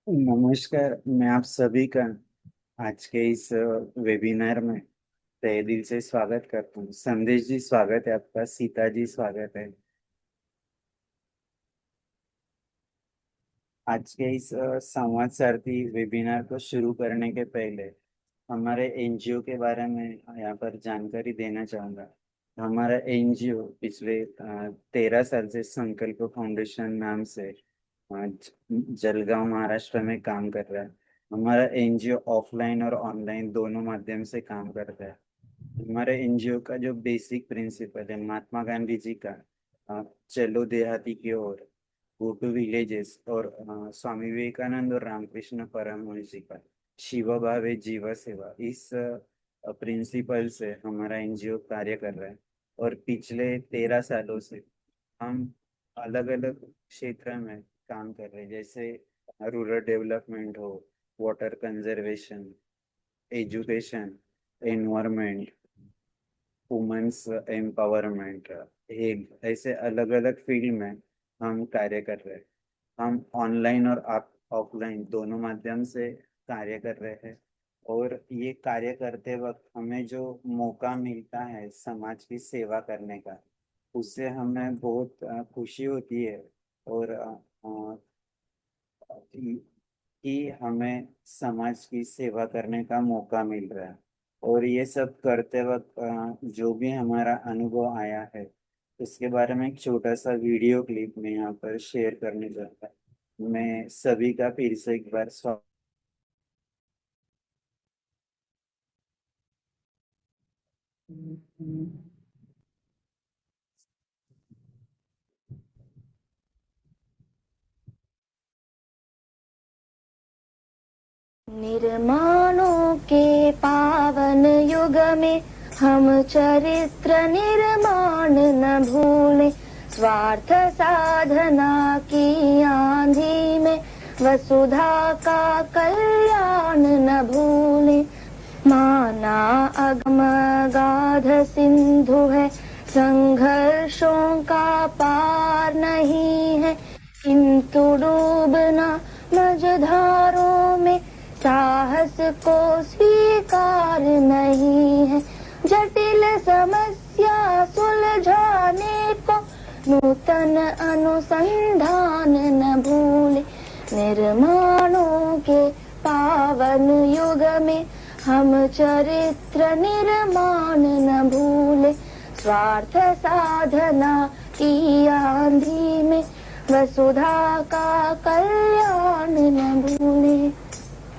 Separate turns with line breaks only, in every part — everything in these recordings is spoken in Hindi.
नमस्कार। मैं आप सभी का आज के इस वेबिनार में तहे दिल से स्वागत करता हूँ। संदेश जी स्वागत है आपका, सीता जी स्वागत है। आज के इस संवाद सारथी वेबिनार को शुरू करने के पहले हमारे एनजीओ के बारे में यहाँ पर जानकारी देना चाहूँगा। हमारा एनजीओ पिछले 13 साल से संकल्प फाउंडेशन नाम से जलगांव महाराष्ट्र में काम कर रहा है। हमारा एनजीओ ऑफलाइन और ऑनलाइन दोनों माध्यम से काम करता है। हमारे एनजीओ का जो बेसिक प्रिंसिपल है महात्मा गांधी जी का, चलो देहाती की ओर, गो टू विलेजेस, और स्वामी विवेकानंद और रामकृष्ण परमहंस जी का शिव भावे जीव सेवा, इस प्रिंसिपल से हमारा एनजीओ कार्य कर रहा है। और पिछले 13 सालों से हम अलग अलग क्षेत्र में काम कर रहे हैं, जैसे रूरल डेवलपमेंट हो, water conservation, education, environment, women's empowerment, health, ऐसे अलग अलग फील्ड में हम कार्य कर रहे हैं। हम ऑनलाइन और ऑफलाइन दोनों माध्यम से कार्य कर रहे हैं। और ये कार्य करते वक्त हमें जो मौका मिलता है समाज की सेवा करने का, उससे हमें बहुत खुशी होती है। और कि हमें समाज की सेवा करने का मौका मिल रहा है। और ये सब करते वक्त जो भी हमारा अनुभव आया है उसके बारे में एक छोटा सा वीडियो क्लिप मैं यहाँ पर शेयर करने चाहता हूँ। मैं सभी का फिर से एक बार स्वागत।
निर्माणों के पावन युग में हम चरित्र निर्माण न भूलें, स्वार्थ साधना की आंधी में वसुधा का कल्याण न भूलें। माना अगम गाध सिंधु है, संघर्षों का पार नहीं है, किंतु डूबना मझधारों में साहस को स्वीकार नहीं है। जटिल समस्या सुलझाने को नूतन अनुसंधान न भूले। निर्माणों के पावन युग में हम चरित्र निर्माण न भूले, स्वार्थ साधना की आंधी में वसुधा का कल्याण न भूले।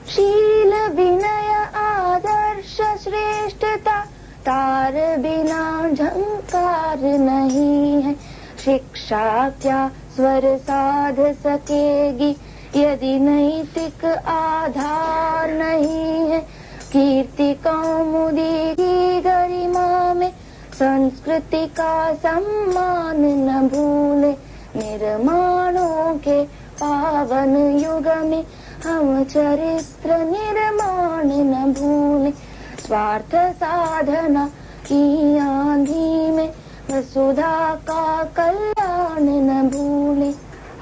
शील विनय आदर्श श्रेष्ठता तार बिना झंकार नहीं है। शिक्षा क्या स्वर साध सकेगी यदि नैतिक आधार नहीं है। कीर्ति कौमुदी की गरिमा में संस्कृति का सम्मान न भूले। निर्माणों के पावन युग में हम चरित्र निर्माण न भूले, स्वार्थ साधना की आंधी में वसुधा का कल्याण न भूले।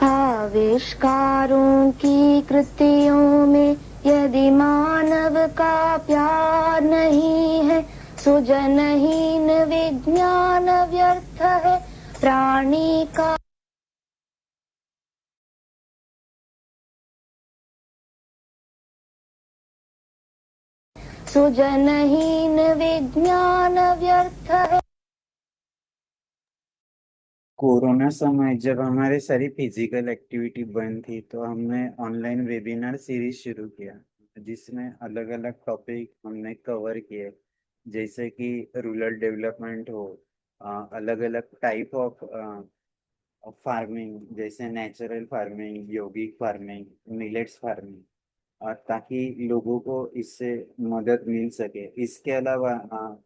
आविष्कारों की कृतियों में यदि मानव का प्यार नहीं है, सुजनहीन विज्ञान व्यर्थ है। प्राणी का सुजनहीन विज्ञान व्यर्थ है।
कोरोना समय जब हमारे सारी फिजिकल एक्टिविटी बंद थी तो हमने ऑनलाइन वेबिनार सीरीज शुरू किया, जिसमें अलग अलग टॉपिक हमने कवर किए, जैसे कि रूरल डेवलपमेंट हो, अलग अलग टाइप ऑफ फार्मिंग, जैसे नेचुरल फार्मिंग, यौगिक फार्मिंग, मिलेट्स फार्मिंग, और ताकि लोगों को इससे मदद मिल सके। इसके अलावा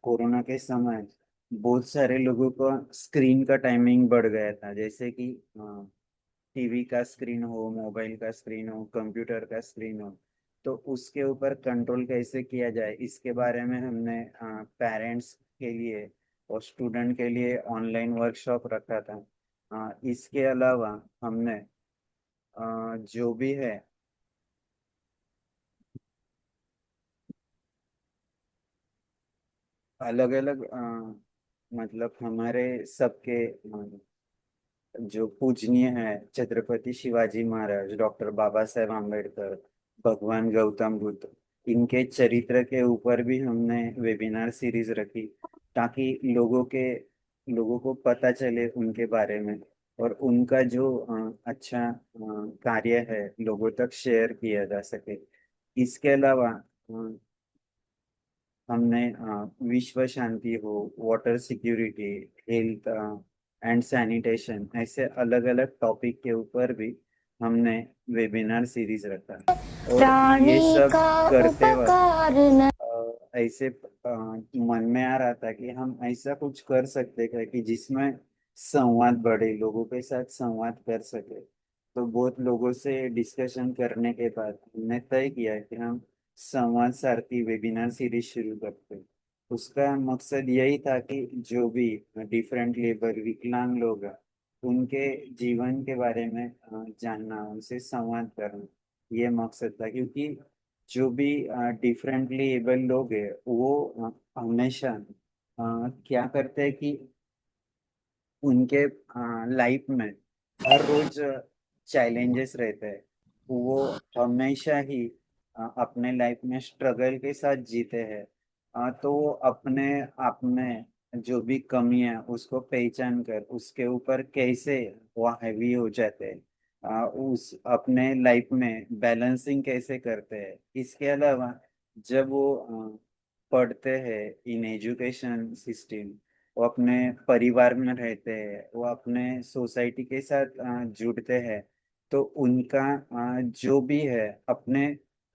कोरोना के समय बहुत सारे लोगों को स्क्रीन का टाइमिंग बढ़ गया था, जैसे कि टीवी का स्क्रीन हो, मोबाइल का स्क्रीन हो, कंप्यूटर का स्क्रीन हो। तो उसके ऊपर कंट्रोल कैसे किया जाए, इसके बारे में हमने पेरेंट्स के लिए और स्टूडेंट के लिए ऑनलाइन वर्कशॉप रखा था। इसके अलावा हमने जो भी है अलग अलग मतलब हमारे सबके जो पूजनीय है छत्रपति शिवाजी महाराज, डॉक्टर बाबा साहेब आम्बेडकर, भगवान गौतम बुद्ध, इनके चरित्र के ऊपर भी हमने वेबिनार सीरीज रखी ताकि लोगों को पता चले उनके बारे में, और उनका जो अच्छा कार्य है लोगों तक शेयर किया जा सके। इसके अलावा हमने विश्व शांति हो, water security, health and sanitation, ऐसे अलग अलग टॉपिक के ऊपर भी हमने वेबिनार सीरीज रखा। और ये
प्राणी
सब
का
करते वक्त
उपकार न।
ऐसे मन में आ रहा था कि हम ऐसा कुछ कर सकते हैं कि जिसमें संवाद बढ़े, लोगों के साथ संवाद कर सके। तो बहुत लोगों से डिस्कशन करने के बाद हमने तय किया कि हम संवाद सारथी वेबिनार सीरीज शुरू करते हैं। उसका मकसद यही था कि जो भी डिफरेंट लेबर विकलांग लोग हैं, उनके जीवन के बारे में जानना, उनसे संवाद करना, ये मकसद था। क्योंकि जो भी डिफरेंटली एबल लोग हैं वो हमेशा क्या करते हैं कि उनके लाइफ में हर रोज चैलेंजेस रहते हैं। वो हमेशा ही अपने लाइफ में स्ट्रगल के साथ जीते हैं। तो वो अपने आप में जो भी कमी है उसको पहचान कर उसके ऊपर कैसे वो हैवी हो जाते हैं, उस अपने लाइफ में बैलेंसिंग कैसे करते हैं। इसके अलावा जब वो पढ़ते हैं इन एजुकेशन सिस्टम, वो अपने परिवार में रहते हैं, वो अपने सोसाइटी के साथ जुड़ते हैं, तो उनका जो भी है अपने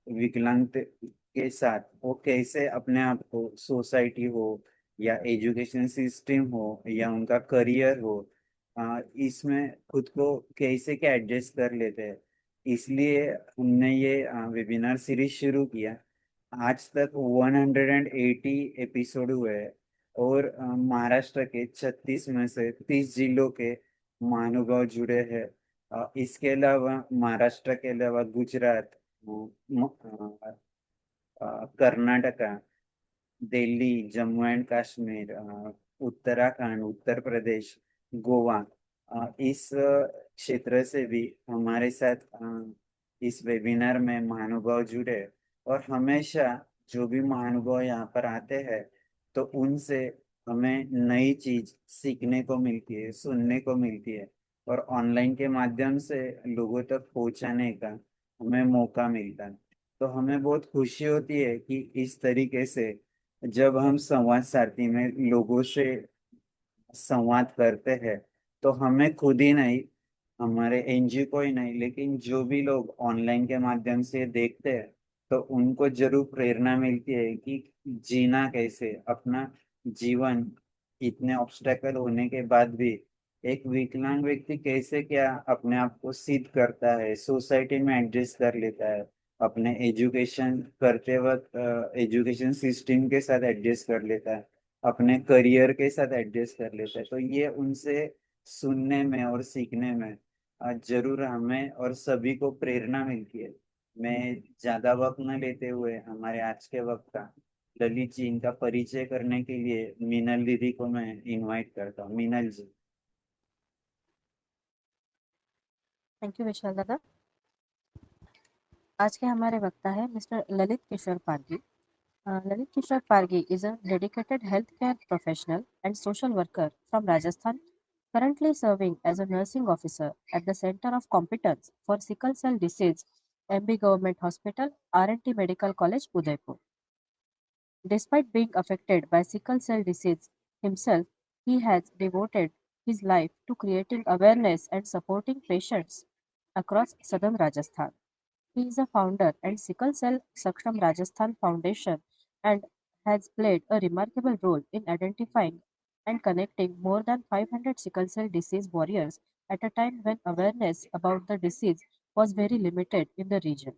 विकलांग के साथ वो कैसे अपने आप को सोसाइटी हो या एजुकेशन सिस्टम हो या उनका करियर हो, इसमें खुद को कैसे क्या एडजस्ट कर लेते हैं। इसलिए हमने ये वेबिनार सीरीज शुरू किया। आज तक 180 एपिसोड हुए हैं, और महाराष्ट्र के 36 में से 30 जिलों के महानुभाव जुड़े हैं। इसके अलावा महाराष्ट्र के अलावा गुजरात, कर्नाटका, दिल्ली, जम्मू एंड कश्मीर, उत्तराखंड, उत्तर प्रदेश, गोवा, इस क्षेत्र से भी हमारे साथ इस वेबिनार में महानुभाव जुड़े। और हमेशा जो भी महानुभाव यहाँ पर आते हैं तो उनसे हमें नई चीज सीखने को मिलती है, सुनने को मिलती है, और ऑनलाइन के माध्यम से लोगों तक पहुंचाने का हमें मौका मिलता है। तो हमें बहुत खुशी होती है कि इस तरीके से जब हम संवाद सारथी में लोगों से संवाद करते हैं तो हमें खुद ही नहीं, हमारे एनजीओ को ही नहीं, लेकिन जो भी लोग ऑनलाइन के माध्यम से देखते हैं तो उनको जरूर प्रेरणा मिलती है कि जीना कैसे अपना जीवन, इतने ऑब्स्टेकल होने के बाद भी एक विकलांग व्यक्ति कैसे क्या अपने आप को सिद्ध करता है, सोसाइटी में एडजस्ट कर लेता है, अपने एजुकेशन करते वक्त एजुकेशन सिस्टम के साथ एडजस्ट कर लेता है, अपने करियर के साथ एडजस्ट कर लेता है। तो ये उनसे सुनने में और सीखने में जरूर हमें और सभी को प्रेरणा मिलती है। मैं ज्यादा वक्त न लेते हुए हमारे आज के वक्त का ललित जी इनका परिचय करने के लिए मीनल दीदी को मैं इनवाइट करता हूँ। मीनल जी।
Thank you Vishal dada. आज के हमारे वक्ता है mister Lalit Kishore Pargi. Lalit Kishore Pargi is a dedicated healthcare professional and social worker from Rajasthan, currently serving as a nursing officer at the Center of Competence for Sickle Cell Disease, MB Government Hospital, R&T Medical College, Udaipur. Despite being affected by sickle cell disease himself, he has devoted his life to creating awareness and supporting patients across southern Rajasthan. He is a founder and Sickle Cell Saksham Rajasthan Foundation and has played a remarkable role in identifying and connecting more than 500 sickle cell disease warriors at a time when awareness about the disease was very limited in the region.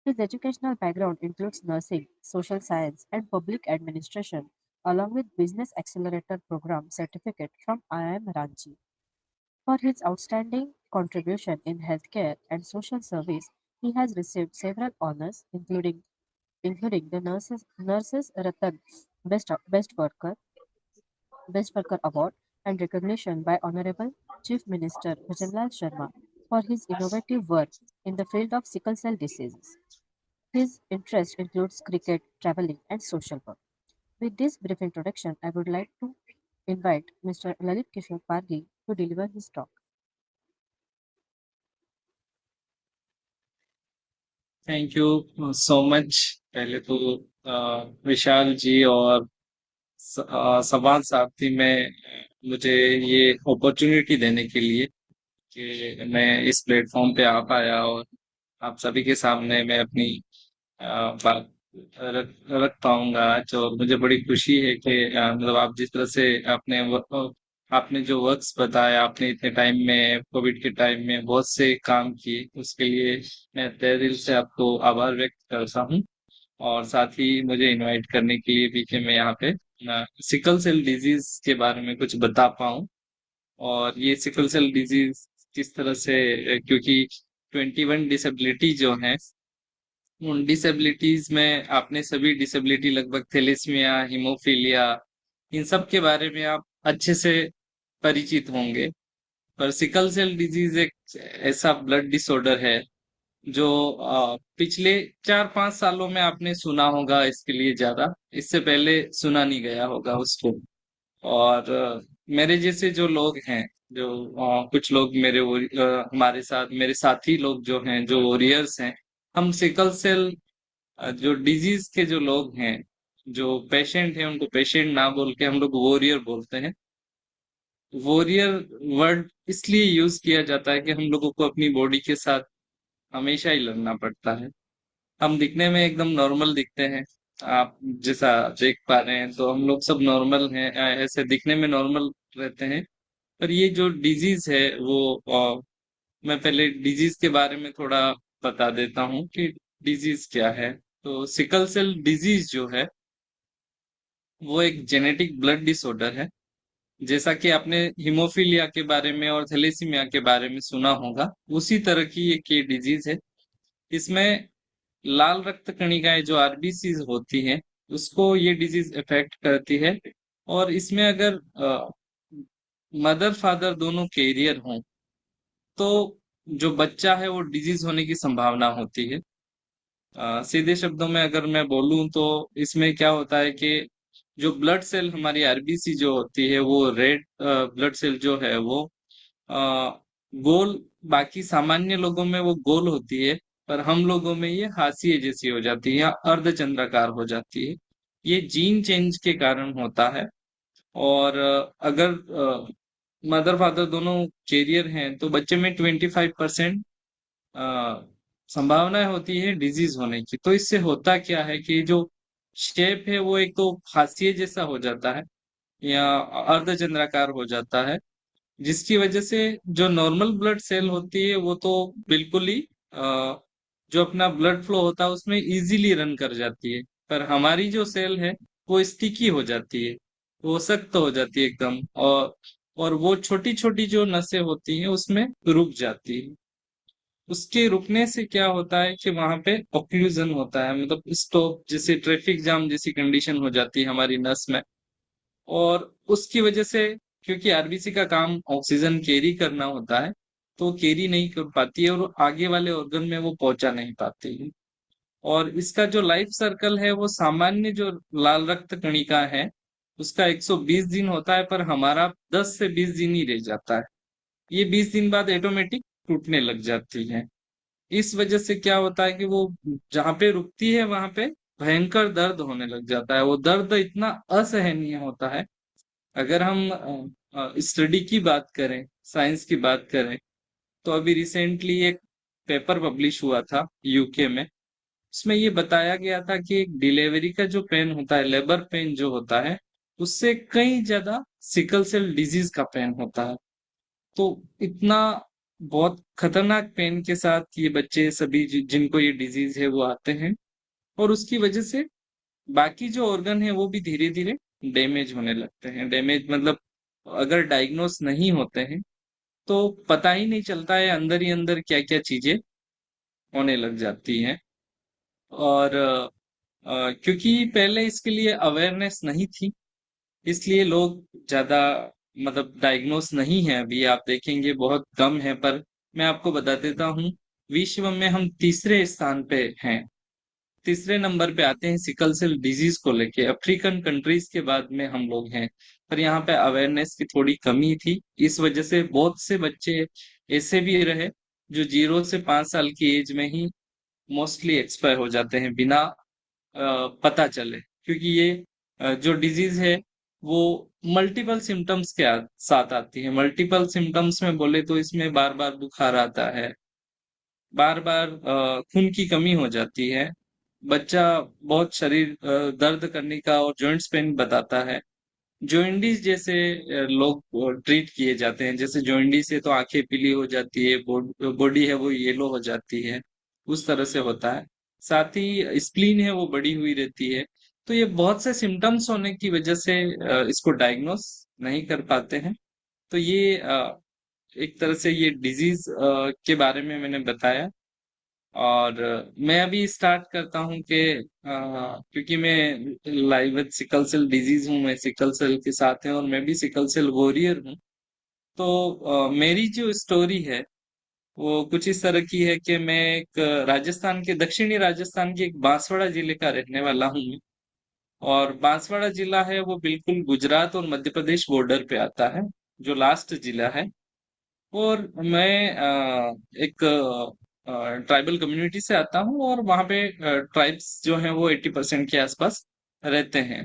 His educational background includes nursing, social science, and public administration, along with Business Accelerator Program certificate from IIM Ranchi. For his outstanding contribution in healthcare and social service, he has received several honors, including including the Nurses Ratan Best Worker Award and recognition by Honorable Chief Minister Bhajanlal Sharma for his innovative work in the field of sickle cell diseases. His interest includes cricket, traveling, and social work. With this brief introduction, I would like to invite Mr. Lalit Kishore Pargi to deliver his talk.
Thank you so much. पहले तो विशाल जी और संवाद सारथी में मुझे ये अपॉर्चुनिटी देने के लिए कि मैं इस प्लेटफॉर्म पे आ पाया और आप सभी के सामने मैं अपनी बात रख पाऊंगा आज। और मुझे बड़ी खुशी है कि मतलब आप जिस तरह से आपने जो वर्क्स बताया, आपने इतने टाइम में कोविड के टाइम में बहुत से काम किए, उसके लिए मैं तहे दिल से आपको आभार व्यक्त करता हूँ। और साथ ही मुझे इनवाइट करने के लिए भी कि मैं यहाँ पे सिकल सेल डिजीज के बारे में कुछ बता पाऊँ। और ये सिकल सेल डिजीज किस तरह से क्योंकि 21 डिसेबिलिटी जो है, उन डिसेबिलिटीज में आपने सभी डिसेबिलिटी लगभग थैलेसीमिया, हीमोफीलिया, इन सब के बारे में आप अच्छे से परिचित होंगे। पर सिकल सेल डिजीज एक ऐसा ब्लड डिसऑर्डर है जो पिछले 4-5 सालों में आपने सुना होगा इसके लिए ज्यादा, इससे पहले सुना नहीं गया होगा उसको। और मेरे जैसे जो लोग हैं, जो कुछ लोग हमारे साथ मेरे साथी लोग जो हैं, जो वॉरियर्स हैं, हम सिकल सेल जो डिजीज के जो लोग हैं, जो पेशेंट हैं, उनको पेशेंट ना बोल के हम लोग वॉरियर बोलते हैं। वॉरियर वर्ड इसलिए यूज किया जाता है कि हम लोगों को अपनी बॉडी के साथ हमेशा ही लड़ना पड़ता है। हम दिखने में एकदम नॉर्मल दिखते हैं, आप जैसा देख पा रहे हैं, तो हम लोग सब नॉर्मल हैं, ऐसे दिखने में नॉर्मल रहते हैं। पर ये जो डिजीज है वो मैं पहले डिजीज के बारे में थोड़ा बता देता हूँ कि डिजीज क्या है। तो सिकल सेल डिजीज जो है वो एक जेनेटिक ब्लड डिसऑर्डर है। जैसा कि आपने हीमोफीलिया के बारे में और थैलेसीमिया के बारे में सुना होगा, उसी तरह की एक ये डिजीज है। इसमें लाल रक्त कणिकाएं जो आरबीसी होती हैं, उसको ये डिजीज इफेक्ट करती है। और इसमें अगर मदर फादर दोनों कैरियर हों तो जो बच्चा है वो डिजीज होने की संभावना होती है। सीधे शब्दों में अगर मैं बोलूं तो इसमें क्या होता है कि जो ब्लड सेल हमारी आरबीसी जो होती है, वो रेड ब्लड सेल जो है वो गोल, बाकी सामान्य लोगों में वो गोल होती है, पर हम लोगों में ये हाशिए जैसी हो जाती है या अर्धचंद्राकार हो जाती है। ये जीन चेंज के कारण होता है। और अगर मदर फादर दोनों कैरियर हैं तो बच्चे में 25% संभावनाएं होती है डिजीज होने की। तो इससे होता क्या है कि जो शेप है वो एक तो हाशिए जैसा हो जाता है या अर्धचंद्राकार हो जाता है, जिसकी वजह से जो नॉर्मल ब्लड सेल होती है वो तो बिल्कुल ही जो अपना ब्लड फ्लो होता है उसमें इजीली रन कर जाती है। पर हमारी जो सेल है वो स्टिकी हो जाती है, वो सख्त हो जाती है एकदम। और वो छोटी छोटी जो नसें होती हैं उसमें रुक जाती है। उसके रुकने से क्या होता है कि वहां पे ऑक्लूजन होता है, मतलब स्टॉप, जैसे ट्रैफिक जाम जैसी कंडीशन हो जाती है हमारी नस में। और उसकी वजह से, क्योंकि आरबीसी का काम ऑक्सीजन कैरी करना होता है, तो कैरी नहीं कर पाती है और आगे वाले ऑर्गन में वो पहुंचा नहीं पाती है। और इसका जो लाइफ सर्कल है वो सामान्य जो लाल रक्त कणिका है उसका 120 दिन होता है, पर हमारा 10 से 20 दिन ही रह जाता है। ये 20 दिन बाद ऑटोमेटिक टूटने लग जाती है। इस वजह से क्या होता है कि वो जहां पे रुकती है वहां पे भयंकर दर्द होने लग जाता है। वो दर्द इतना असहनीय होता है। अगर हम स्टडी की बात करें, साइंस की बात करें, तो अभी रिसेंटली एक पेपर पब्लिश हुआ था यूके में। उसमें ये बताया गया था कि एक डिलीवरी का जो पेन होता है, लेबर पेन जो होता है, उससे कई ज्यादा सिकल सेल डिजीज का पेन होता है। तो इतना बहुत खतरनाक पेन के साथ ये बच्चे सभी जिनको ये डिजीज है वो आते हैं। और उसकी वजह से बाकी जो ऑर्गन है वो भी धीरे धीरे डैमेज होने लगते हैं। डैमेज मतलब अगर डायग्नोस नहीं होते हैं तो पता ही नहीं चलता है अंदर ही अंदर क्या क्या चीजें होने लग जाती हैं। और क्योंकि पहले इसके लिए अवेयरनेस नहीं थी, इसलिए लोग ज्यादा मतलब डायग्नोस नहीं है। अभी आप देखेंगे बहुत कम है, पर मैं आपको बता देता हूँ, विश्व में हम तीसरे स्थान पे हैं। तीसरे नंबर पे आते हैं सिकल सेल डिजीज को लेके, अफ्रीकन कंट्रीज के बाद में हम लोग हैं। पर यहाँ पे अवेयरनेस की थोड़ी कमी थी, इस वजह से बहुत से बच्चे ऐसे भी रहे जो 0 से 5 साल की एज में ही मोस्टली एक्सपायर हो जाते हैं बिना पता चले। क्योंकि ये जो डिजीज है वो मल्टीपल सिम्टम्स के साथ आती है। मल्टीपल सिम्टम्स में बोले तो इसमें बार बार बुखार आता है, बार बार खून की कमी हो जाती है, बच्चा बहुत शरीर दर्द करने का और जॉइंट्स पेन बताता है। जॉइंडिस जैसे लोग ट्रीट किए जाते हैं, जैसे जॉइंडिस है तो आंखें पीली हो जाती है, बॉडी है वो येलो हो जाती है, उस तरह से होता है। साथ ही स्प्लीन है वो बड़ी हुई रहती है। तो ये बहुत से सिम्टम्स होने की वजह से इसको डायग्नोस नहीं कर पाते हैं। तो ये एक तरह से ये डिजीज के बारे में मैंने बताया। और मैं अभी स्टार्ट करता हूँ कि क्योंकि मैं live with sickle cell disease हूँ, मैं सिकल सेल के साथ हैं और मैं भी सिकल सेल वॉरियर हूँ। तो मेरी जो स्टोरी है वो कुछ इस तरह की है कि मैं एक राजस्थान के दक्षिणी राजस्थान के एक बांसवाड़ा जिले का रहने वाला हूँ। और बांसवाड़ा जिला है वो बिल्कुल गुजरात और मध्य प्रदेश बॉर्डर पे आता है, जो लास्ट जिला है। और मैं एक ट्राइबल कम्युनिटी से आता हूँ और वहाँ पे ट्राइब्स जो हैं वो 80% के आसपास रहते हैं।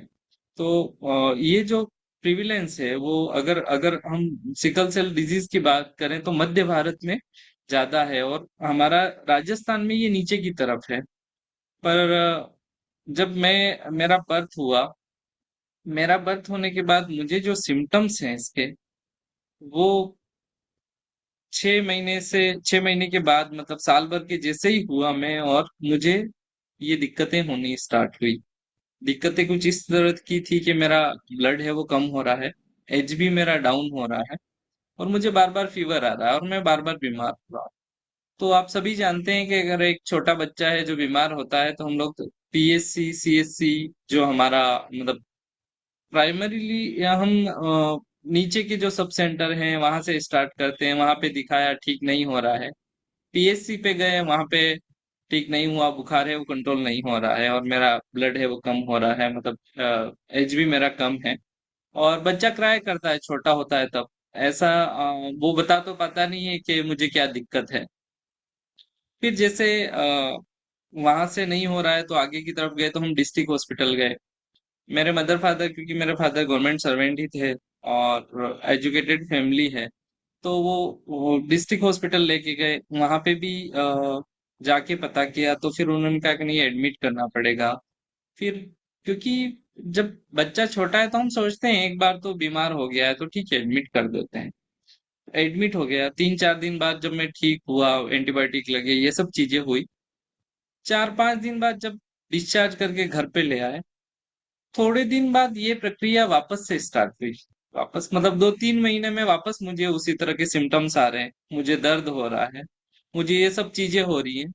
तो ये जो प्रिविलेंस है वो अगर अगर हम सिकल सेल डिजीज की बात करें तो मध्य भारत में ज्यादा है, और हमारा राजस्थान में ये नीचे की तरफ है। पर जब मैं मेरा बर्थ हुआ, मेरा बर्थ होने के बाद मुझे जो सिम्टम्स हैं इसके, वो 6 महीने के बाद मतलब साल भर के जैसे ही हुआ मैं, और मुझे ये दिक्कतें होनी स्टार्ट हुई। दिक्कतें कुछ इस तरह की थी कि मेरा ब्लड है वो कम हो रहा है, एच बी मेरा डाउन हो रहा है, और मुझे बार बार फीवर आ रहा है और मैं बार बार बीमार हो रहा हूँ। तो आप सभी जानते हैं कि अगर एक छोटा बच्चा है जो बीमार होता है तो हम लोग पीएससी सीएससी, जो हमारा मतलब प्राइमरीली, या हम नीचे के जो सब सेंटर हैं वहां से स्टार्ट करते हैं, वहां पे दिखाया ठीक नहीं हो रहा है। पीएचसी पे गए, वहां पे ठीक नहीं हुआ, बुखार है वो कंट्रोल नहीं हो रहा है और मेरा ब्लड है वो कम हो रहा है, मतलब एज भी मेरा कम है। और बच्चा क्राई करता है, छोटा होता है तब ऐसा, वो बता तो पाता नहीं है कि मुझे क्या दिक्कत है। फिर जैसे वहां से नहीं हो रहा है तो आगे की तरफ गए, तो हम डिस्ट्रिक्ट हॉस्पिटल गए। मेरे मदर फादर, क्योंकि मेरे फादर गवर्नमेंट सर्वेंट ही थे और एजुकेटेड फैमिली है, तो वो डिस्ट्रिक्ट हॉस्पिटल लेके गए। वहां पे भी जाके पता किया तो फिर उन्होंने कहा कि नहीं, एडमिट करना पड़ेगा। फिर क्योंकि जब बच्चा छोटा है तो हम सोचते हैं एक बार तो बीमार हो गया है तो ठीक है एडमिट कर देते हैं। एडमिट हो गया, 3-4 दिन बाद जब मैं ठीक हुआ, एंटीबायोटिक लगे, ये सब चीजें हुई। 4-5 दिन बाद जब डिस्चार्ज करके घर पे ले आए, थोड़े दिन बाद ये प्रक्रिया वापस से स्टार्ट हुई। वापस मतलब 2-3 महीने में वापस मुझे उसी तरह के सिम्टम्स आ रहे हैं, मुझे दर्द हो रहा है, मुझे ये सब चीजें हो रही हैं।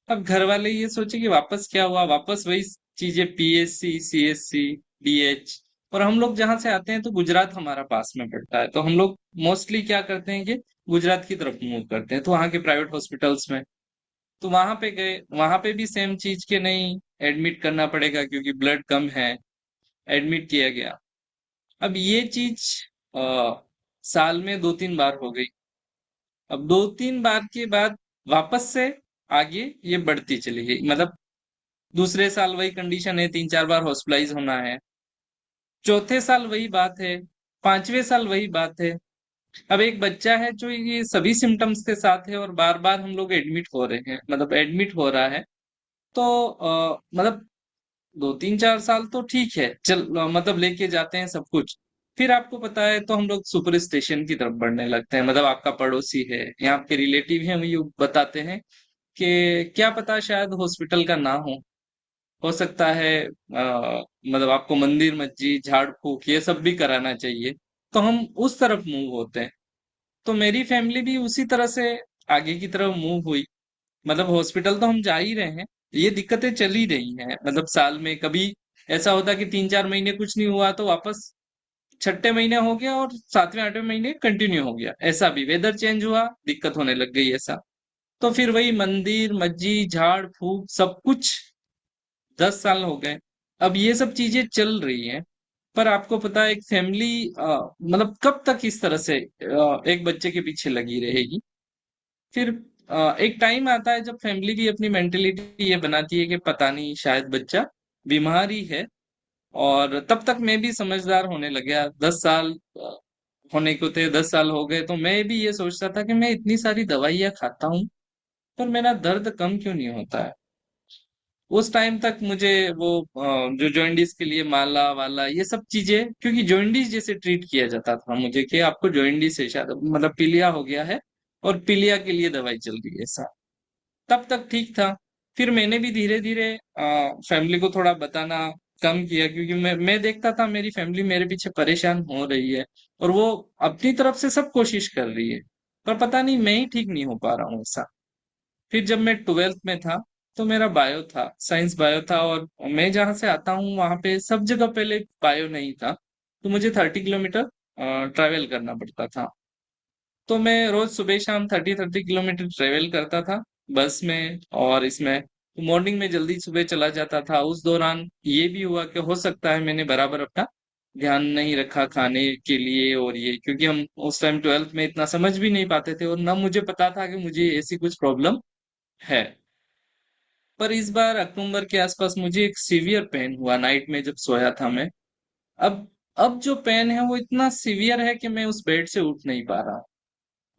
अब घर वाले ये सोचे कि वापस क्या हुआ, वापस वही चीजें, पीएससी सीएससी डीएच। और हम लोग जहां से आते हैं तो गुजरात हमारा पास में पड़ता है, तो हम लोग मोस्टली क्या करते हैं कि गुजरात की तरफ मूव करते हैं, तो वहां के प्राइवेट हॉस्पिटल्स में। तो वहां पे गए, वहां पे भी सेम चीज के, नहीं एडमिट करना पड़ेगा क्योंकि ब्लड कम है। एडमिट किया गया। अब ये चीज साल में 2-3 बार हो गई। अब 2-3 बार के बाद वापस से आगे ये बढ़ती चली गई, मतलब दूसरे साल वही कंडीशन है, 3-4 बार हॉस्पिटलाइज होना है। चौथे साल वही बात है। 5वें साल वही बात है। अब एक बच्चा है जो ये सभी सिम्टम्स के साथ है और बार बार हम लोग एडमिट हो रहे हैं, मतलब एडमिट हो रहा है। तो मतलब 2-3-4 साल तो ठीक है, चल मतलब लेके जाते हैं सब कुछ। फिर आपको पता है तो हम लोग सुपर स्टेशन की तरफ बढ़ने लगते हैं, मतलब आपका पड़ोसी है या आपके रिलेटिव हैं, वो ये बताते हैं कि क्या पता शायद हॉस्पिटल का ना हो सकता है मतलब आपको मंदिर मस्जिद झाड़ फूक ये सब भी कराना चाहिए। तो हम उस तरफ मूव होते हैं। तो मेरी फैमिली भी उसी तरह से आगे की तरफ मूव हुई। मतलब हॉस्पिटल तो हम जा ही रहे हैं, ये दिक्कतें चल ही रही हैं, मतलब साल में कभी ऐसा होता कि 3-4 महीने कुछ नहीं हुआ तो वापस छठे महीने हो गया और 7वें 8वें महीने कंटिन्यू हो गया, ऐसा भी वेदर चेंज हुआ दिक्कत होने लग गई ऐसा। तो फिर वही मंदिर मस्जिद झाड़ फूक सब कुछ 10 साल हो गए। अब ये सब चीजें चल रही हैं, पर आपको पता है एक फैमिली मतलब कब तक इस तरह से एक बच्चे के पीछे लगी रहेगी। फिर एक टाइम आता है जब फैमिली भी अपनी मेंटेलिटी ये बनाती है कि पता नहीं शायद बच्चा बीमार ही है। और तब तक मैं भी समझदार होने लग गया, 10 साल होने को थे, 10 साल हो गए, तो मैं भी ये सोचता था कि मैं इतनी सारी दवाइयां खाता हूँ पर मेरा दर्द कम क्यों नहीं होता है। उस टाइम तक मुझे वो जो जॉइंडिस के लिए माला वाला ये सब चीजें, क्योंकि जॉइंडिस जैसे ट्रीट किया जाता था मुझे कि आपको जॉइंडिस है शायद, मतलब पीलिया हो गया है और पीलिया के लिए दवाई चल रही है ऐसा। तब तक ठीक था। फिर मैंने भी धीरे धीरे फैमिली को थोड़ा बताना कम किया, क्योंकि मैं देखता था मेरी फैमिली मेरे पीछे परेशान हो रही है और वो अपनी तरफ से सब कोशिश कर रही है, पर पता नहीं मैं ही ठीक नहीं हो पा रहा हूँ ऐसा। फिर जब मैं 12th में था तो मेरा बायो था, साइंस बायो था, और मैं जहाँ से आता हूँ वहां पे सब जगह पहले बायो नहीं था, तो मुझे 30 किलोमीटर ट्रैवल करना पड़ता था। तो मैं रोज सुबह शाम 30-30 किलोमीटर ट्रेवल करता था बस में और इसमें। मॉर्निंग में जल्दी सुबह चला जाता था। उस दौरान ये भी हुआ कि हो सकता है मैंने बराबर अपना ध्यान नहीं रखा खाने के लिए, और ये क्योंकि हम उस टाइम 12th में इतना समझ भी नहीं पाते थे और ना मुझे पता था कि मुझे ऐसी कुछ प्रॉब्लम है। पर इस बार अक्टूबर के आसपास मुझे एक सीवियर पेन हुआ नाइट में जब सोया था मैं। अब अब जो पेन है वो इतना सीवियर है कि मैं उस बेड से उठ नहीं पा रहा।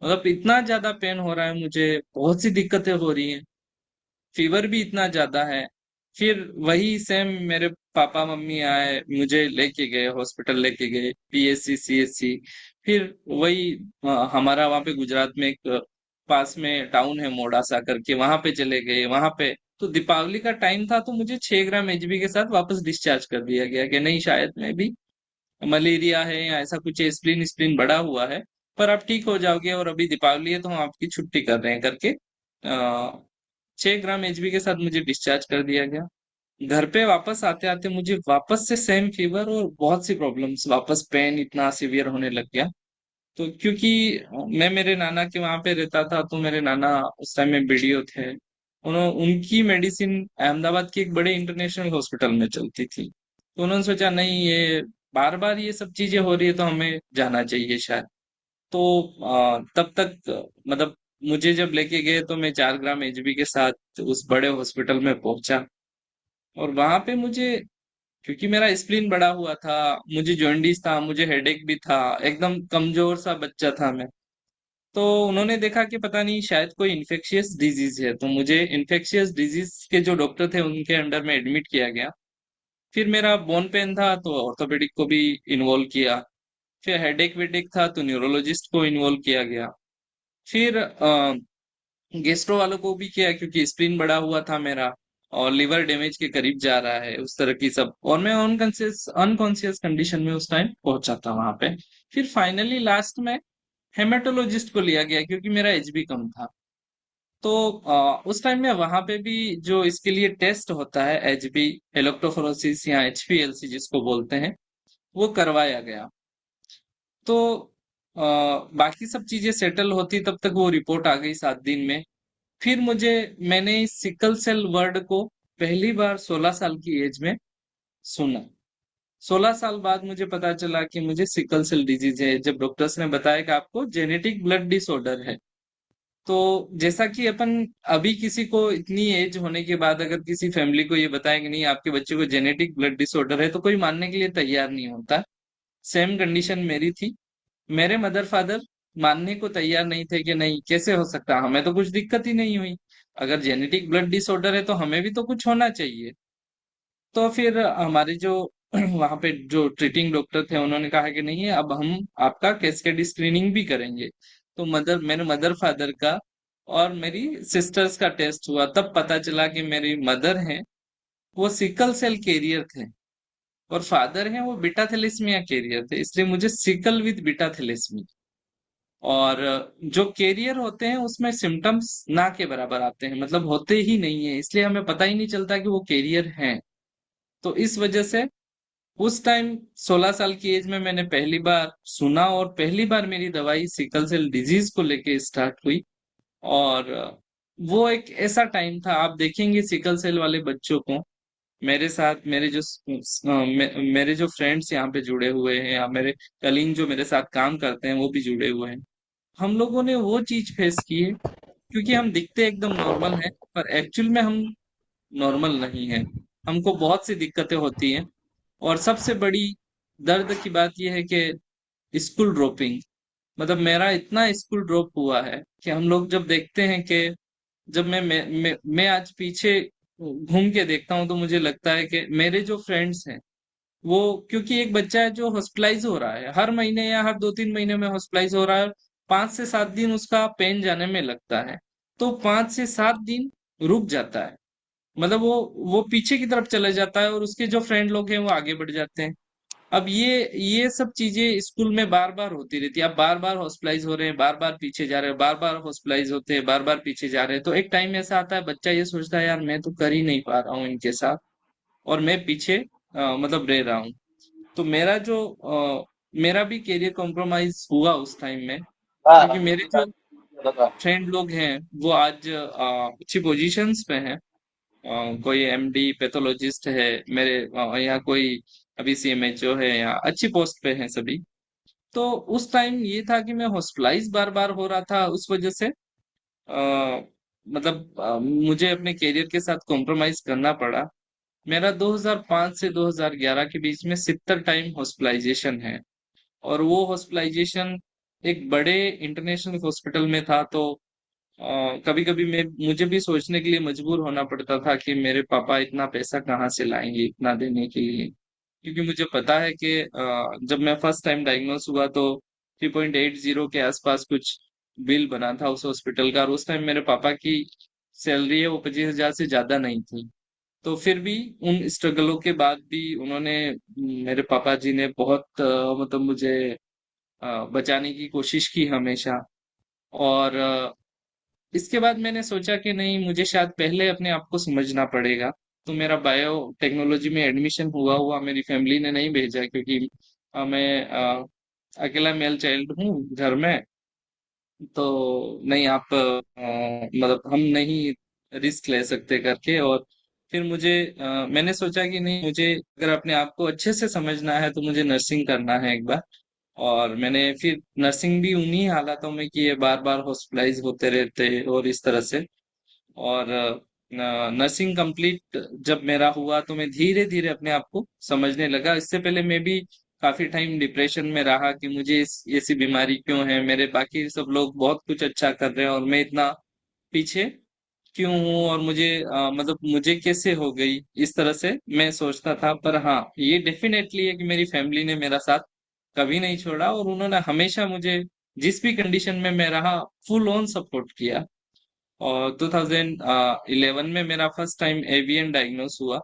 मतलब इतना ज्यादा पेन हो रहा है मुझे, बहुत सी दिक्कतें हो रही हैं, फीवर भी इतना ज्यादा है। फिर वही सेम मेरे पापा मम्मी आए मुझे लेके गए हॉस्पिटल, लेके गए पीएससी सीएससी। फिर वही हमारा वहाँ पे गुजरात में एक पास में टाउन है मोडासा करके, वहां पे चले गए। वहां पे तो दीपावली का टाइम था तो मुझे 6 ग्राम एचबी के साथ वापस डिस्चार्ज कर दिया गया कि नहीं शायद मैं भी मलेरिया है या ऐसा कुछ है, स्प्लीन स्प्लीन बड़ा हुआ है, पर आप ठीक हो जाओगे और अभी दीपावली है तो हम आपकी छुट्टी कर रहे हैं करके 6 ग्राम एचबी के साथ मुझे डिस्चार्ज कर दिया गया। घर पे वापस आते आते मुझे वापस से सेम फीवर और बहुत सी प्रॉब्लम्स, वापस पेन इतना सीवियर होने लग गया। तो क्योंकि मैं मेरे नाना के वहां पे रहता था तो मेरे नाना उस टाइम में बीडीओ थे, उनकी मेडिसिन अहमदाबाद की एक बड़े इंटरनेशनल हॉस्पिटल में चलती थी। तो उन्होंने सोचा नहीं ये बार बार ये सब चीजें हो रही है तो हमें जाना चाहिए शायद। तो तब तक मतलब मुझे जब लेके गए तो मैं 4 ग्राम एचबी के साथ उस बड़े हॉस्पिटल में पहुंचा। और वहां पे मुझे, क्योंकि मेरा स्प्लीन बड़ा हुआ था, मुझे जॉन्डिस था, मुझे हेडेक भी था, एकदम कमजोर सा बच्चा था मैं। तो उन्होंने देखा कि पता नहीं शायद कोई इन्फेक्शियस डिजीज है, तो मुझे इन्फेक्शियस डिजीज के जो डॉक्टर थे उनके अंडर में एडमिट किया गया। फिर मेरा बोन पेन था तो ऑर्थोपेडिक को भी इन्वॉल्व किया। फिर हेडेक वेडेक था तो न्यूरोलॉजिस्ट को इन्वॉल्व किया गया। फिर गेस्ट्रो वालों को भी किया क्योंकि स्प्लीन बड़ा हुआ था मेरा और लिवर डैमेज के करीब जा रहा है उस तरह की सब, और मैं अनकॉन्शियस अनकॉन्शियस कंडीशन में उस टाइम पहुंचा था वहां पे। फिर फाइनली लास्ट में हेमेटोलॉजिस्ट को लिया गया क्योंकि मेरा एचबी कम था। तो उस टाइम में वहां पे भी जो इसके लिए टेस्ट होता है एचबी इलेक्ट्रोफोरेसिस या एचपीएलसी जिसको बोलते हैं, वो करवाया गया। तो अ, बाकी सब चीजें सेटल होती तब तक वो रिपोर्ट आ गई 7 दिन में। फिर मैंने इस सिकल सेल वर्ड को पहली बार 16 साल की एज में सुना। 16 साल बाद मुझे पता चला कि मुझे सिकल सेल डिजीज है, जब डॉक्टर्स ने बताया कि आपको जेनेटिक ब्लड डिसऑर्डर है। तो जैसा कि अपन अभी किसी को इतनी एज होने के बाद अगर किसी फैमिली को ये बताएं कि नहीं आपके बच्चे को जेनेटिक ब्लड डिसऑर्डर है तो कोई मानने के लिए तैयार नहीं होता। सेम कंडीशन मेरी थी। मेरे मदर फादर मानने को तैयार नहीं थे कि नहीं कैसे हो सकता, हमें तो कुछ दिक्कत ही नहीं हुई, अगर जेनेटिक ब्लड डिसऑर्डर है तो हमें भी तो कुछ होना चाहिए। तो फिर हमारे जो वहां पे जो ट्रीटिंग डॉक्टर थे उन्होंने कहा कि नहीं अब हम आपका कैस्केड स्क्रीनिंग भी करेंगे। तो मेरे मदर फादर का और मेरी सिस्टर्स का टेस्ट हुआ, तब पता चला कि मेरी मदर हैं वो सिकल सेल कैरियर थे और फादर हैं वो बीटा थैलेसीमिया कैरियर थे, इसलिए मुझे सिकल विद बीटा थैलेसीमिया। और जो कैरियर होते हैं उसमें सिम्टम्स ना के बराबर आते हैं, मतलब होते ही नहीं है, इसलिए हमें पता ही नहीं चलता कि वो कैरियर है। तो इस वजह से उस टाइम 16 साल की एज में मैंने पहली बार सुना, और पहली बार मेरी दवाई सिकल सेल डिजीज को लेके स्टार्ट हुई। और वो एक ऐसा टाइम था, आप देखेंगे सिकल सेल वाले बच्चों को, मेरे साथ मेरे जो फ्रेंड्स यहाँ पे जुड़े हुए हैं, या मेरे कलीग जो मेरे साथ काम करते हैं वो भी जुड़े हुए हैं, हम लोगों ने वो चीज फेस की है। क्योंकि हम दिखते एकदम नॉर्मल हैं, पर एक्चुअल में हम नॉर्मल नहीं है, हमको बहुत सी दिक्कतें होती हैं। और सबसे बड़ी दर्द की बात यह है कि स्कूल ड्रॉपिंग, मतलब मेरा इतना स्कूल ड्रॉप हुआ है कि हम लोग जब देखते हैं कि जब मैं आज पीछे घूम के देखता हूँ तो मुझे लगता है कि मेरे जो फ्रेंड्स हैं वो, क्योंकि एक बच्चा है जो हॉस्पिटलाइज हो रहा है हर महीने या हर 2-3 महीने में हॉस्पिटलाइज हो रहा है, 5 से 7 दिन उसका पेन जाने में लगता है, तो 5 से 7 दिन रुक जाता है, मतलब वो पीछे की तरफ चला जाता है और उसके जो फ्रेंड लोग हैं वो आगे बढ़ जाते हैं। अब ये सब चीजें स्कूल में बार बार होती रहती है, आप बार बार हॉस्पिटलाइज हो रहे हैं, बार बार पीछे जा रहे हैं, बार बार हॉस्पिटलाइज होते हैं, बार बार पीछे जा रहे हैं, तो एक टाइम ऐसा आता है बच्चा ये सोचता है यार मैं तो कर ही नहीं पा रहा हूँ इनके साथ, और मैं पीछे मतलब रह रहा हूँ। तो मेरा भी करियर कॉम्प्रोमाइज हुआ उस टाइम में, क्योंकि मेरे जो फ्रेंड लोग हैं वो आज अच्छी पोजीशंस पे हैं। कोई एमडी पैथोलॉजिस्ट है मेरे, यहाँ कोई अभी सीएमएचओ है, या अच्छी पोस्ट पे हैं सभी। तो उस टाइम ये था कि मैं हॉस्पिटलाइज बार बार हो रहा था, उस वजह से मतलब मुझे अपने करियर के साथ कॉम्प्रोमाइज करना पड़ा। मेरा 2005 से 2011 के बीच में 70 टाइम हॉस्पिटलाइजेशन है, और वो हॉस्पिटलाइजेशन एक बड़े इंटरनेशनल हॉस्पिटल में था। तो कभी कभी मैं मुझे भी सोचने के लिए मजबूर होना पड़ता था कि मेरे पापा इतना पैसा कहाँ से लाएंगे इतना देने के लिए, क्योंकि मुझे पता है कि जब मैं फर्स्ट टाइम डायग्नोस हुआ तो 3.80 के आसपास कुछ बिल बना था उस हॉस्पिटल का, और उस टाइम मेरे पापा की सैलरी है वो 25,000 से ज्यादा नहीं थी। तो फिर भी उन स्ट्रगलों के बाद भी उन्होंने, मेरे पापा जी ने बहुत मतलब मुझे बचाने की कोशिश की हमेशा। और इसके बाद मैंने सोचा कि नहीं, मुझे शायद पहले अपने आप को समझना पड़ेगा। तो मेरा बायो टेक्नोलॉजी में एडमिशन हुआ हुआ मेरी फैमिली ने नहीं भेजा, क्योंकि मैं अकेला मेल चाइल्ड हूँ घर में। तो नहीं, आप मतलब हम नहीं रिस्क ले सकते करके। और फिर मैंने सोचा कि नहीं, मुझे अगर अपने आप को अच्छे से समझना है तो मुझे नर्सिंग करना है एक बार। और मैंने फिर नर्सिंग भी उन्हीं हालातों में की है, बार बार हॉस्पिटलाइज होते रहते और इस तरह से। और नर्सिंग कंप्लीट जब मेरा हुआ तो मैं धीरे धीरे अपने आप को समझने लगा। इससे पहले मैं भी काफी टाइम डिप्रेशन में रहा कि मुझे ऐसी बीमारी क्यों है, मेरे बाकी सब लोग बहुत कुछ अच्छा कर रहे हैं और मैं इतना पीछे क्यों हूँ, और मतलब मुझे कैसे हो गई, इस तरह से मैं सोचता था। पर हाँ, ये डेफिनेटली है कि मेरी फैमिली ने मेरा साथ कभी नहीं छोड़ा, और उन्होंने हमेशा मुझे जिस भी कंडीशन में मैं रहा फुल ऑन सपोर्ट किया। और 2011 में मेरा फर्स्ट टाइम एवियन डायग्नोस हुआ।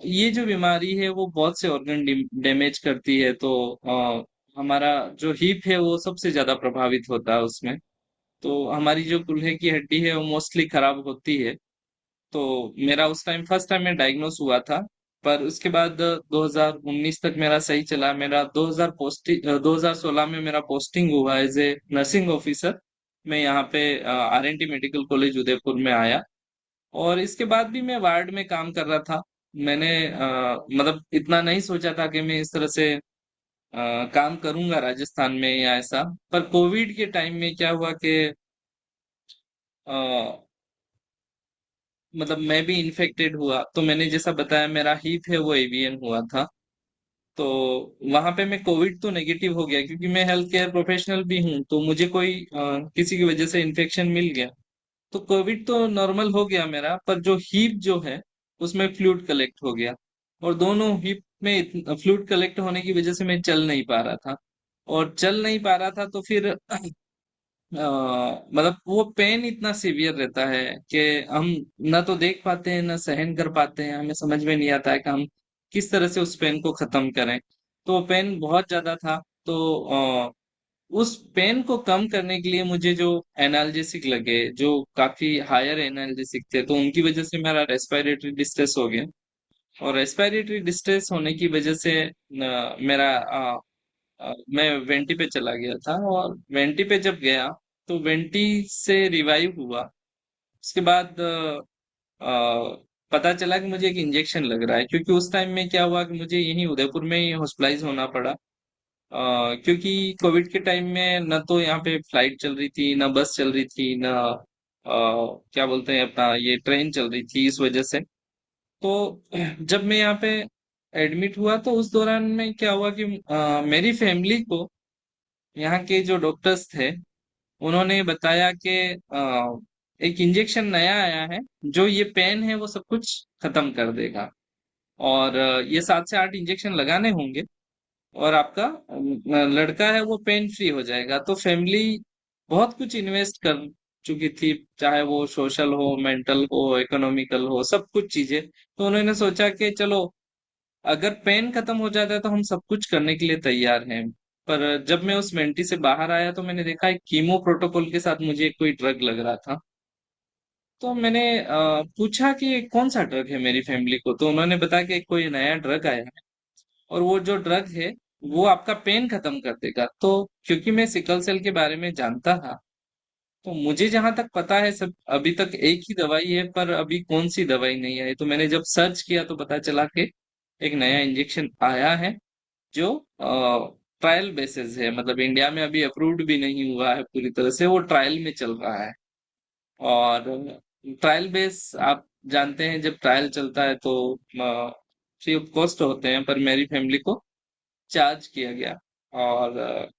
ये जो बीमारी है वो बहुत से ऑर्गन डैमेज करती है, तो हमारा जो हिप है वो सबसे ज्यादा प्रभावित होता है उसमें। तो हमारी जो कूल्हे की हड्डी है वो मोस्टली खराब होती है। तो मेरा उस टाइम फर्स्ट टाइम में डायग्नोस हुआ था। पर उसके बाद 2019 तक मेरा सही चला। मेरा 2016 में मेरा पोस्टिंग हुआ एज ए नर्सिंग ऑफिसर। मैं यहाँ पे आरएनटी मेडिकल कॉलेज उदयपुर में आया, और इसके बाद भी मैं वार्ड में काम कर रहा था। मैंने मतलब इतना नहीं सोचा था कि मैं इस तरह से काम करूंगा राजस्थान में या ऐसा। पर कोविड के टाइम में क्या हुआ कि मतलब मैं भी इन्फेक्टेड हुआ, तो मैंने जैसा बताया मेरा हीप है वो एवियन हुआ था। तो वहां पे मैं कोविड तो नेगेटिव हो गया, क्योंकि मैं हेल्थ केयर प्रोफेशनल भी हूँ, तो मुझे कोई किसी की वजह से इन्फेक्शन मिल गया। तो कोविड तो नॉर्मल हो गया मेरा, पर जो हीप जो है उसमें फ्लूइड कलेक्ट हो गया, और दोनों हीप में फ्लूइड कलेक्ट होने की वजह से मैं चल नहीं पा रहा था। और चल नहीं पा रहा था तो फिर मतलब वो पेन इतना सीवियर रहता है कि हम ना तो देख पाते हैं ना सहन कर पाते हैं, हमें समझ में नहीं आता है कि हम किस तरह से उस पेन को खत्म करें। तो वो पेन बहुत ज्यादा था। तो उस पेन को कम करने के लिए मुझे जो एनाल्जेसिक लगे, जो काफी हायर एनाल्जेसिक थे, तो उनकी वजह से मेरा रेस्पिरेटरी डिस्ट्रेस हो गया। और रेस्पिरेटरी डिस्ट्रेस होने की वजह से मेरा मैं वेंटी पे चला गया था। और वेंटी पे जब गया तो वेंटी से रिवाइव हुआ। उसके बाद पता चला कि मुझे एक इंजेक्शन लग रहा है, क्योंकि उस टाइम में क्या हुआ कि मुझे यहीं उदयपुर में ही हॉस्पिटलाइज होना पड़ा। क्योंकि कोविड के टाइम में न तो यहाँ पे फ्लाइट चल रही थी, न बस चल रही थी, न क्या बोलते हैं अपना ये ट्रेन चल रही थी, इस वजह से। तो जब मैं यहाँ पे एडमिट हुआ तो उस दौरान में क्या हुआ कि मेरी फैमिली को यहाँ के जो डॉक्टर्स थे उन्होंने बताया कि एक इंजेक्शन नया आया है, जो ये पेन है वो सब कुछ खत्म कर देगा। और ये 7 से 8 इंजेक्शन लगाने होंगे और आपका लड़का है वो पेन फ्री हो जाएगा। तो फैमिली बहुत कुछ इन्वेस्ट कर चुकी थी, चाहे वो सोशल हो, मेंटल हो, इकोनॉमिकल हो, सब कुछ चीजें। तो उन्होंने सोचा कि चलो, अगर पेन खत्म हो जाता है तो हम सब कुछ करने के लिए तैयार हैं। पर जब मैं उस मेंटी से बाहर आया तो मैंने देखा एक कीमो प्रोटोकॉल के साथ मुझे कोई ड्रग लग रहा था। तो मैंने पूछा कि ये कौन सा ड्रग है मेरी फैमिली को, तो उन्होंने बताया कि कोई नया ड्रग आया है और वो जो ड्रग है वो आपका पेन खत्म कर देगा। तो क्योंकि मैं सिकल सेल के बारे में जानता था, तो मुझे जहां तक पता है सब अभी तक एक ही दवाई है, पर अभी कौन सी दवाई नहीं आई। तो मैंने जब सर्च किया तो पता चला कि एक नया इंजेक्शन आया है, जो ट्रायल बेसिस है, मतलब इंडिया में अभी अप्रूव्ड भी नहीं हुआ है पूरी तरह से, वो ट्रायल में चल रहा है। और ट्रायल बेस आप जानते हैं, जब ट्रायल चलता है तो फ्री ऑफ कॉस्ट होते हैं, पर मेरी फैमिली को चार्ज किया गया। और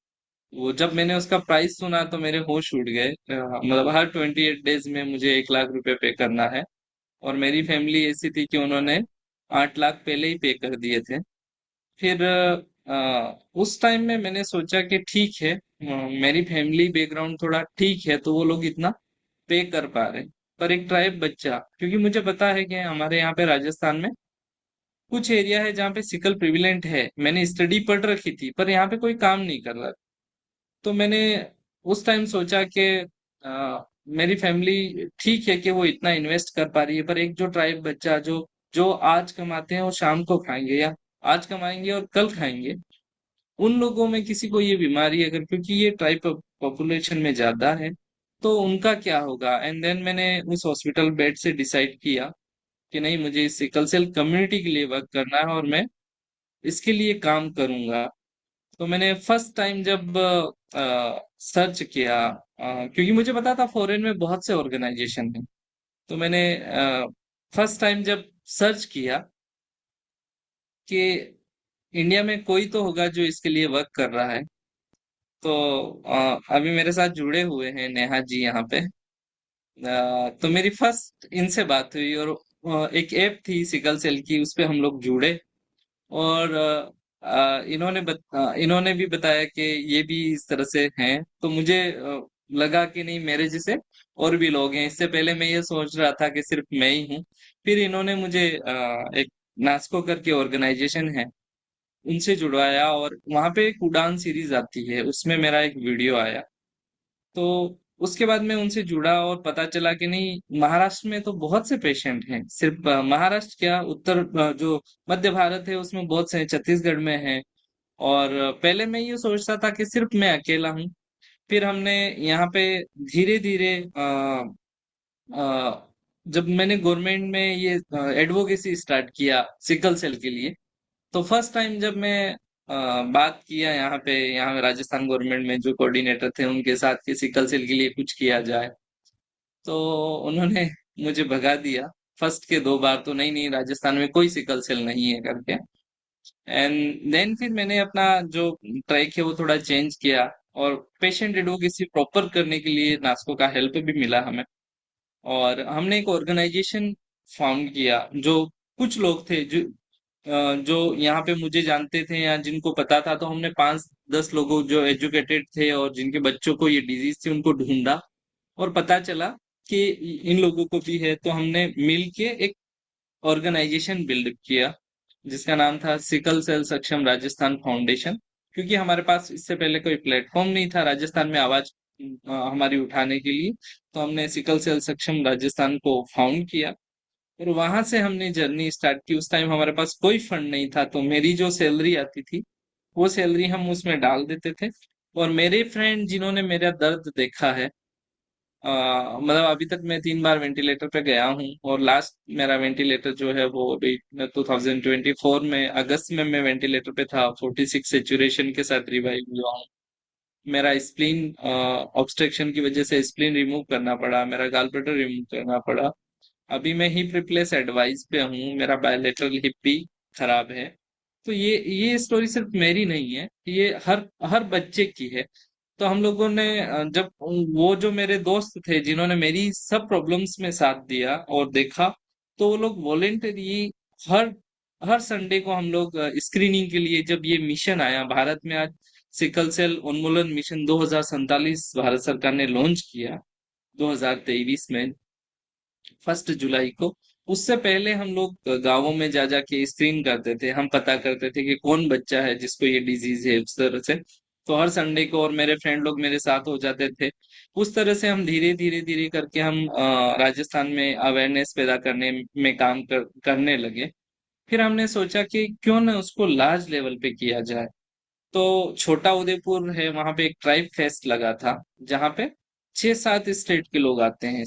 वो जब मैंने उसका प्राइस सुना तो मेरे होश उड़ गए। मतलब हर 28 डेज में मुझे 1 लाख रुपए पे करना है। और मेरी फैमिली ऐसी थी कि उन्होंने 8 लाख पहले ही पे कर दिए थे। फिर उस टाइम में मैंने सोचा कि ठीक है, मेरी फैमिली बैकग्राउंड थोड़ा ठीक है तो वो लोग इतना पे कर पा रहे हैं। पर एक ट्राइब बच्चा, क्योंकि मुझे पता है कि हमारे यहाँ पे राजस्थान में कुछ एरिया है जहाँ पे सिकल प्रिविलेंट है, मैंने स्टडी पढ़ रखी थी, पर यहाँ पे कोई काम नहीं कर रहा। तो मैंने उस टाइम सोचा कि मेरी फैमिली ठीक है कि वो इतना इन्वेस्ट कर पा रही है, पर एक जो ट्राइब बच्चा जो जो आज कमाते हैं वो शाम को खाएंगे, या आज कमाएंगे और कल खाएंगे, उन लोगों में किसी को ये बीमारी अगर, क्योंकि ये ट्राइब पॉपुलेशन में ज्यादा है, तो उनका क्या होगा। एंड देन मैंने उस हॉस्पिटल बेड से डिसाइड किया कि नहीं, मुझे इस सिकल सेल कम्युनिटी के लिए वर्क करना है और मैं इसके लिए काम करूंगा। तो मैंने फर्स्ट टाइम जब सर्च किया, क्योंकि मुझे पता था फॉरेन में बहुत से ऑर्गेनाइजेशन हैं, तो मैंने फर्स्ट टाइम जब सर्च किया कि इंडिया में कोई तो होगा जो इसके लिए वर्क कर रहा है। तो अभी मेरे साथ जुड़े हुए हैं नेहा जी यहाँ पे। तो मेरी फर्स्ट इनसे बात हुई, और एक ऐप थी सिकल सेल की, उस पे हम लोग जुड़े। और इन्होंने भी बताया कि ये भी इस तरह से हैं, तो मुझे लगा कि नहीं, मेरे जैसे और भी लोग हैं। इससे पहले मैं ये सोच रहा था कि सिर्फ मैं ही हूँ। फिर इन्होंने मुझे एक नास्को करके ऑर्गेनाइजेशन है, उनसे जुड़वाया, और वहां पे एक उड़ान सीरीज आती है, उसमें मेरा एक वीडियो आया। तो उसके बाद मैं उनसे जुड़ा और पता चला कि नहीं, महाराष्ट्र में तो बहुत से पेशेंट हैं। सिर्फ महाराष्ट्र क्या, उत्तर जो मध्य भारत है उसमें बहुत से हैं, छत्तीसगढ़ में है। और पहले मैं ये सोचता था कि सिर्फ मैं अकेला हूँ। फिर हमने यहाँ पे धीरे धीरे जब मैंने गवर्नमेंट में ये एडवोकेसी स्टार्ट किया सिकल सेल के लिए, तो फर्स्ट टाइम जब मैं बात किया यहाँ पे, यहाँ राजस्थान गवर्नमेंट में जो कोऑर्डिनेटर थे उनके साथ कि सिकल सेल के लिए कुछ किया जाए, तो उन्होंने मुझे भगा दिया। फर्स्ट के 2 बार तो नहीं नहीं, राजस्थान में कोई सिकल सेल नहीं है करके। एंड देन फिर मैंने अपना जो ट्रैक है वो थोड़ा चेंज किया, और पेशेंट एडवोकेसी प्रॉपर करने के लिए नास्को का हेल्प भी मिला हमें। और हमने एक ऑर्गेनाइजेशन फाउंड किया, जो कुछ लोग थे जो यहाँ पे मुझे जानते थे या जिनको पता था, तो हमने 5-10 लोगों जो एजुकेटेड थे और जिनके बच्चों को ये डिजीज थी उनको ढूंढा, और पता चला कि इन लोगों को भी है। तो हमने मिल के एक ऑर्गेनाइजेशन बिल्ड किया जिसका नाम था सिकल सेल सक्षम राजस्थान फाउंडेशन। क्योंकि हमारे पास इससे पहले कोई प्लेटफॉर्म नहीं था राजस्थान में आवाज हमारी उठाने के लिए। तो हमने सिकल सेल सक्षम राजस्थान को फाउंड किया और वहां से हमने जर्नी स्टार्ट की। उस टाइम हमारे पास कोई फंड नहीं था, तो मेरी जो सैलरी आती थी वो सैलरी हम उसमें डाल देते थे। और मेरे फ्रेंड जिन्होंने मेरा दर्द देखा है, मतलब अभी तक मैं 3 बार वेंटिलेटर पे गया हूँ, और लास्ट मेरा वेंटिलेटर जो है वो अभी 2024 में अगस्त में मैं वेंटिलेटर पे था, 46 सेचुरेशन के साथ रिवाइव हुआ हूँ। मेरा स्प्लीन ऑब्स्ट्रक्शन की वजह से स्प्लीन रिमूव करना पड़ा, मेरा गालब्लैडर रिमूव करना पड़ा। अभी मैं हिप रिप्लेस एडवाइस पे हूँ, मेरा बायलेटरल हिप भी खराब है। तो ये स्टोरी सिर्फ मेरी नहीं है, ये हर हर बच्चे की है। तो हम लोगों ने जब वो जो मेरे दोस्त थे जिन्होंने मेरी सब प्रॉब्लम्स में साथ दिया और देखा, तो वो लोग वॉलेंटरी हर हर संडे को हम लोग स्क्रीनिंग के लिए, जब ये मिशन आया भारत में आज सिकल सेल उन्मूलन मिशन 2047 भारत सरकार ने लॉन्च किया 2023 में 1 जुलाई को। उससे पहले हम लोग गांवों में जा जाके स्क्रीन करते थे, हम पता करते थे कि कौन बच्चा है जिसको ये डिजीज है उस तरह से। तो हर संडे को और मेरे फ्रेंड लोग मेरे साथ हो जाते थे। उस तरह से हम धीरे धीरे धीरे करके हम राजस्थान में अवेयरनेस पैदा करने में करने लगे। फिर हमने सोचा कि क्यों ना उसको लार्ज लेवल पे किया जाए। तो छोटा उदयपुर है, वहां पे एक ट्राइब फेस्ट लगा था, जहाँ पे 6-7 स्टेट के लोग आते हैं।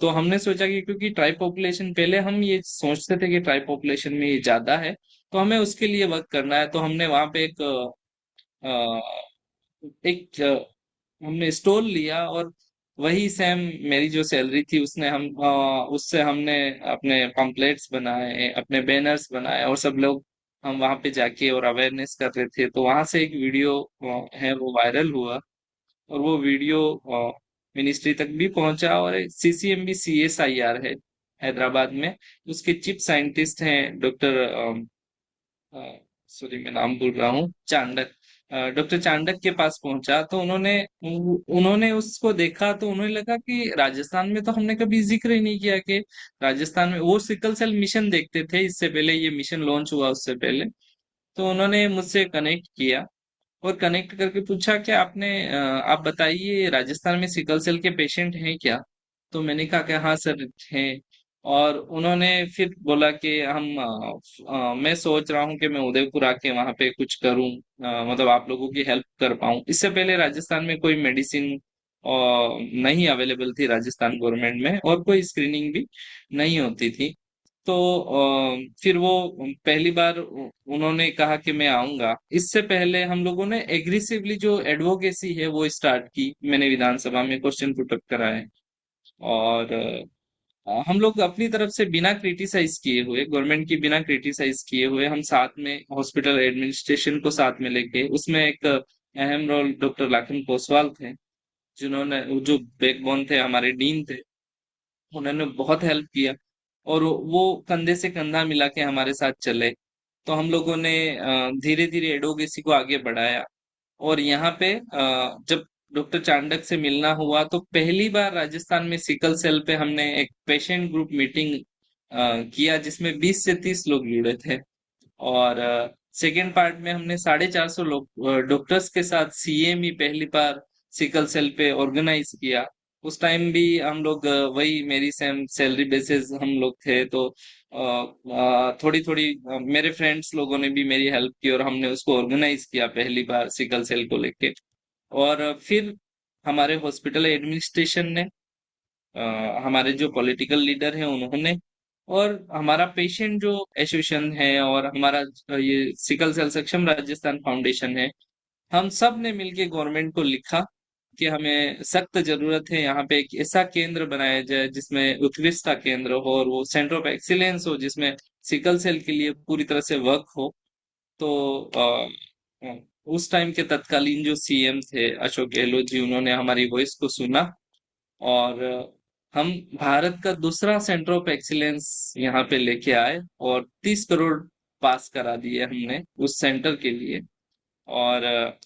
तो हमने सोचा कि क्योंकि ट्राइब पॉपुलेशन, पहले हम ये सोचते थे कि ट्राइब पॉपुलेशन में ये ज्यादा है, तो हमें उसके लिए वर्क करना है। तो हमने वहां पे हमने स्टॉल लिया, और वही सेम मेरी जो सैलरी थी उसने उससे हमने अपने पम्पलेट्स बनाए, अपने बैनर्स बनाए, और सब लोग हम वहां पे जाके और अवेयरनेस कर रहे थे। तो वहां से एक वीडियो है वो वायरल हुआ, और वो वीडियो मिनिस्ट्री तक भी पहुंचा। और CCMB CSIR है हैदराबाद में, उसके चीफ साइंटिस्ट हैं डॉक्टर, सॉरी मैं नाम भूल रहा हूँ, चांडक, डॉक्टर चांडक के पास पहुंचा। तो उन्होंने उसको देखा, तो उन्हें लगा कि राजस्थान में तो हमने कभी जिक्र ही नहीं किया कि राजस्थान में वो सिकल सेल मिशन देखते थे इससे पहले, ये मिशन लॉन्च हुआ उससे पहले। तो उन्होंने मुझसे कनेक्ट किया और कनेक्ट करके पूछा कि आप बताइए राजस्थान में सिकल सेल के पेशेंट हैं क्या। तो मैंने कहा कि हाँ सर हैं। और उन्होंने फिर बोला कि मैं सोच रहा हूँ कि मैं उदयपुर आके वहां पे कुछ करूँ, मतलब आप लोगों की हेल्प कर पाऊँ। इससे पहले राजस्थान में कोई मेडिसिन नहीं अवेलेबल थी राजस्थान गवर्नमेंट में, और कोई स्क्रीनिंग भी नहीं होती थी। तो फिर वो पहली बार उन्होंने कहा कि मैं आऊंगा। इससे पहले हम लोगों ने एग्रेसिवली जो एडवोकेसी है वो स्टार्ट की, मैंने विधानसभा में क्वेश्चन पुटअप कराए। और हम लोग अपनी तरफ से बिना क्रिटिसाइज किए हुए, गवर्नमेंट की बिना क्रिटिसाइज किए हुए, हम साथ में हॉस्पिटल एडमिनिस्ट्रेशन को साथ में लेके, उसमें एक अहम रोल डॉक्टर लाखन कोसवाल थे, जिन्होंने जो बैकबोन थे, हमारे डीन थे, उन्होंने बहुत हेल्प किया। और वो कंधे से कंधा मिला के हमारे साथ चले। तो हम लोगों ने धीरे धीरे एडवोकेसी को आगे बढ़ाया। और यहाँ पे जब डॉक्टर चांडक से मिलना हुआ, तो पहली बार राजस्थान में सिकल सेल पे हमने एक पेशेंट ग्रुप मीटिंग किया, जिसमें 20 से 30 लोग जुड़े थे। और सेकेंड पार्ट में हमने 450 लोग डॉक्टर्स के साथ CME पहली बार सिकल सेल पे ऑर्गेनाइज किया। उस टाइम भी हम लोग वही मेरी सेम सैलरी बेसिस हम लोग थे। तो थोड़ी थोड़ी मेरे फ्रेंड्स लोगों ने भी मेरी हेल्प की, और हमने उसको ऑर्गेनाइज किया पहली बार सिकल सेल को लेके। और फिर हमारे हॉस्पिटल एडमिनिस्ट्रेशन ने, हमारे जो पॉलिटिकल लीडर हैं उन्होंने, और हमारा पेशेंट जो एसोसिएशन है, और हमारा ये सिकल सेल सक्षम राजस्थान फाउंडेशन है, हम सब ने मिलके गवर्नमेंट को लिखा कि हमें सख्त जरूरत है यहाँ पे एक ऐसा केंद्र बनाया जाए जिसमें उत्कृष्टता केंद्र हो, और वो सेंटर ऑफ एक्सीलेंस हो, जिसमें सिकल सेल के लिए पूरी तरह से वर्क हो। तो उस टाइम के तत्कालीन जो CM थे अशोक गहलोत जी, उन्होंने हमारी वॉइस को सुना। और हम भारत का दूसरा सेंटर ऑफ एक्सीलेंस यहाँ पे लेके आए, और 30 करोड़ पास करा दिए हमने उस सेंटर के लिए। और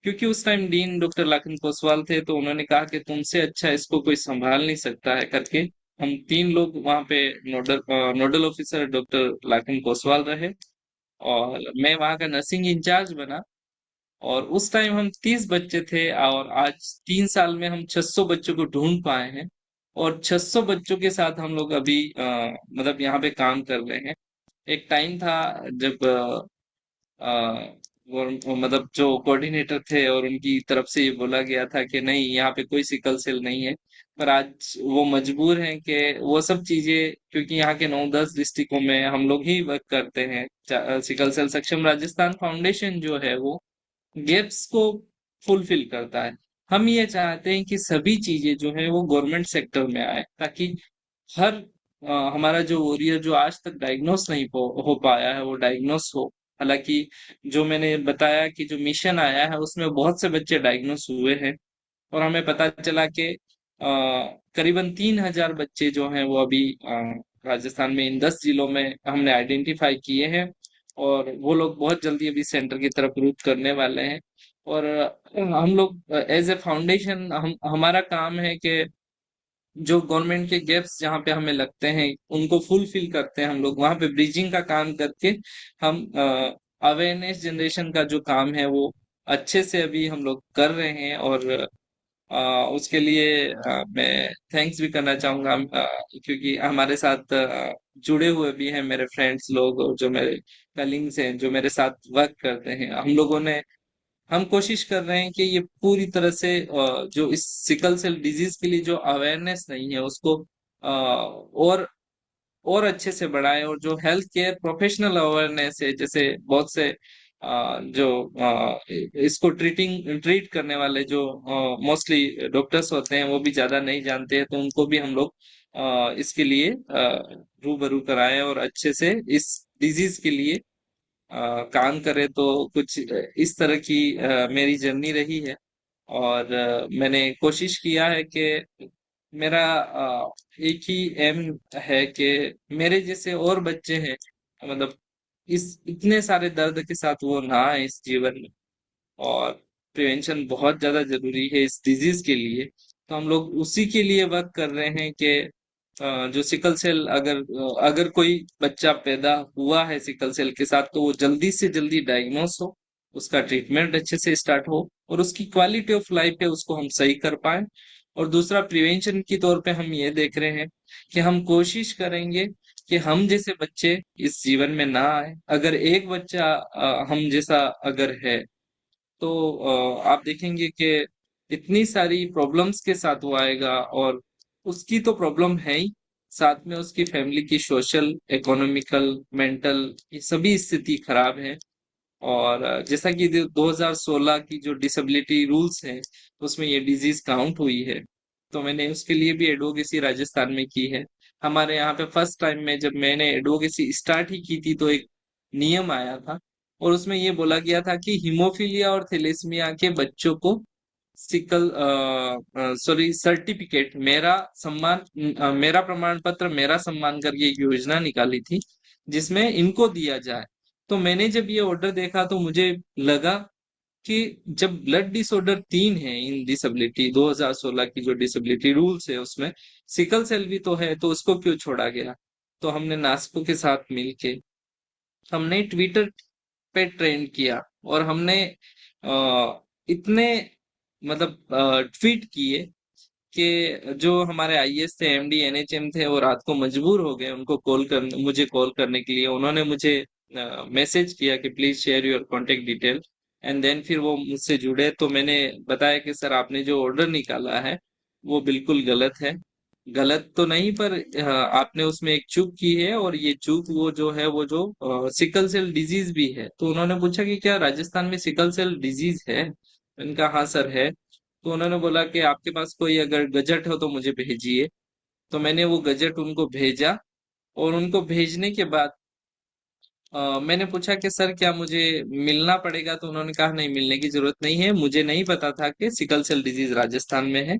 क्योंकि उस time dean doctor Lakhan Koswal थे, तो उन्होंने कहा कि तुमसे अच्छा इसको कोई संभाल नहीं सकता है करके, हम 3 लोग वहाँ पे nodal officer doctor Lakhan Koswal रहे, और मैं वहाँ का नर्सिंग इंचार्ज बना। और उस टाइम हम 30 बच्चे थे और आज 3 साल में हम 600 बच्चों को ढूंढ पाए हैं। और 600 बच्चों के साथ हम लोग अभी मतलब यहाँ पे काम कर रहे हैं। एक टाइम था जब वो मतलब जो कोऑर्डिनेटर थे और उनकी तरफ से ये बोला गया था कि नहीं, यहाँ पे कोई सिकल सेल नहीं है। पर आज वो मजबूर हैं कि वो सब चीजें, क्योंकि यहाँ के 9-10 डिस्ट्रिक्टों में हम लोग ही वर्क करते हैं। सिकल सेल सक्षम राजस्थान फाउंडेशन जो है वो गैप्स को फुलफिल करता है। हम ये चाहते हैं कि सभी चीजें जो है वो गवर्नमेंट सेक्टर में आए, ताकि हर हमारा जो वॉरियर जो आज तक डायग्नोस नहीं हो पाया है वो डायग्नोस हो। हालांकि जो मैंने बताया कि जो मिशन आया है उसमें बहुत से बच्चे डायग्नोस हुए हैं। और हमें पता चला कि करीबन 3,000 बच्चे जो हैं वो अभी राजस्थान में इन 10 जिलों में हमने आइडेंटिफाई किए हैं। और वो लोग बहुत जल्दी अभी सेंटर की तरफ रूट करने वाले हैं। और हम लोग एज ए फाउंडेशन हम हमारा काम है कि जो गवर्नमेंट के गैप्स जहाँ पे हमें लगते हैं उनको फुलफिल करते हैं। हम लोग वहां पे ब्रिजिंग का काम करके हम अवेयरनेस जनरेशन का जो काम है वो अच्छे से अभी हम लोग कर रहे हैं। और उसके लिए मैं थैंक्स भी करना चाहूंगा, क्योंकि हमारे साथ जुड़े हुए भी हैं मेरे फ्रेंड्स लोग और जो मेरे कलीग्स हैं जो मेरे साथ वर्क करते हैं। हम कोशिश कर रहे हैं कि ये पूरी तरह से जो इस सिकल सेल डिजीज के लिए जो अवेयरनेस नहीं है उसको और अच्छे से बढ़ाएं। और जो हेल्थ केयर प्रोफेशनल अवेयरनेस है, जैसे बहुत से जो इसको ट्रीट करने वाले जो मोस्टली डॉक्टर्स होते हैं वो भी ज्यादा नहीं जानते हैं, तो उनको भी हम लोग इसके लिए रूबरू कराएं और अच्छे से इस डिजीज के लिए काम करें। तो कुछ इस तरह की मेरी जर्नी रही है। और मैंने कोशिश किया है कि मेरा एक ही एम है कि मेरे जैसे और बच्चे हैं, मतलब इस इतने सारे दर्द के साथ वो ना आए इस जीवन में। और प्रिवेंशन बहुत ज्यादा जरूरी है इस डिजीज के लिए। तो हम लोग उसी के लिए वर्क कर रहे हैं कि जो सिकल सेल अगर कोई बच्चा पैदा हुआ है सिकल सेल के साथ तो वो जल्दी से जल्दी डायग्नोस हो, उसका ट्रीटमेंट अच्छे से स्टार्ट हो और उसकी क्वालिटी ऑफ लाइफ है उसको हम सही कर पाए। और दूसरा प्रिवेंशन की तौर पे हम ये देख रहे हैं कि हम कोशिश करेंगे कि हम जैसे बच्चे इस जीवन में ना आए। अगर एक बच्चा हम जैसा अगर है तो आप देखेंगे कि इतनी सारी प्रॉब्लम्स के साथ वो आएगा। और उसकी तो प्रॉब्लम है ही, साथ में उसकी फैमिली की सोशल इकोनॉमिकल मेंटल ये सभी स्थिति खराब है। और जैसा कि 2016 की जो डिसेबिलिटी रूल्स है उसमें ये डिजीज काउंट हुई है, तो मैंने उसके लिए भी एडवोकेसी राजस्थान में की है। हमारे यहाँ पे फर्स्ट टाइम में जब मैंने एडवोकेसी स्टार्ट ही की थी तो एक नियम आया था और उसमें ये बोला गया था कि हीमोफीलिया और थैलेसीमिया के बच्चों को सिकल सॉरी सर्टिफिकेट मेरा सम्मान मेरा प्रमाण पत्र मेरा सम्मान करके एक योजना निकाली थी जिसमें इनको दिया जाए। तो मैंने जब ये ऑर्डर देखा तो मुझे लगा कि जब ब्लड डिसऑर्डर 3 है इन डिसेबिलिटी 2016 की जो डिसेबिलिटी रूल्स है उसमें सिकल सेल भी तो है, तो उसको क्यों छोड़ा गया। तो हमने नास्को के साथ मिलके हमने ट्विटर पे ट्रेंड किया और हमने इतने मतलब ट्वीट किए कि जो हमारे आईएएस थे एमडी एनएचएम थे वो रात को मजबूर हो गए उनको मुझे कॉल करने के लिए। उन्होंने मुझे मैसेज किया कि please share your contact detail. And then फिर वो मुझसे जुड़े तो मैंने बताया कि सर आपने जो ऑर्डर निकाला है वो बिल्कुल गलत है। गलत तो नहीं पर आपने उसमें एक चूक की है और ये चूक वो जो है वो जो सिकल सेल डिजीज भी है। तो उन्होंने पूछा कि क्या राजस्थान में सिकल सेल डिजीज है। मैंने कहा हाँ सर है। तो उन्होंने बोला कि आपके पास कोई अगर गजट हो तो मुझे भेजिए। तो मैंने वो गजट उनको भेजा और उनको भेजने के बाद मैंने पूछा कि सर क्या मुझे मिलना पड़ेगा। तो उन्होंने कहा नहीं, मिलने की जरूरत नहीं है, मुझे नहीं पता था कि सिकल सेल डिजीज राजस्थान में है।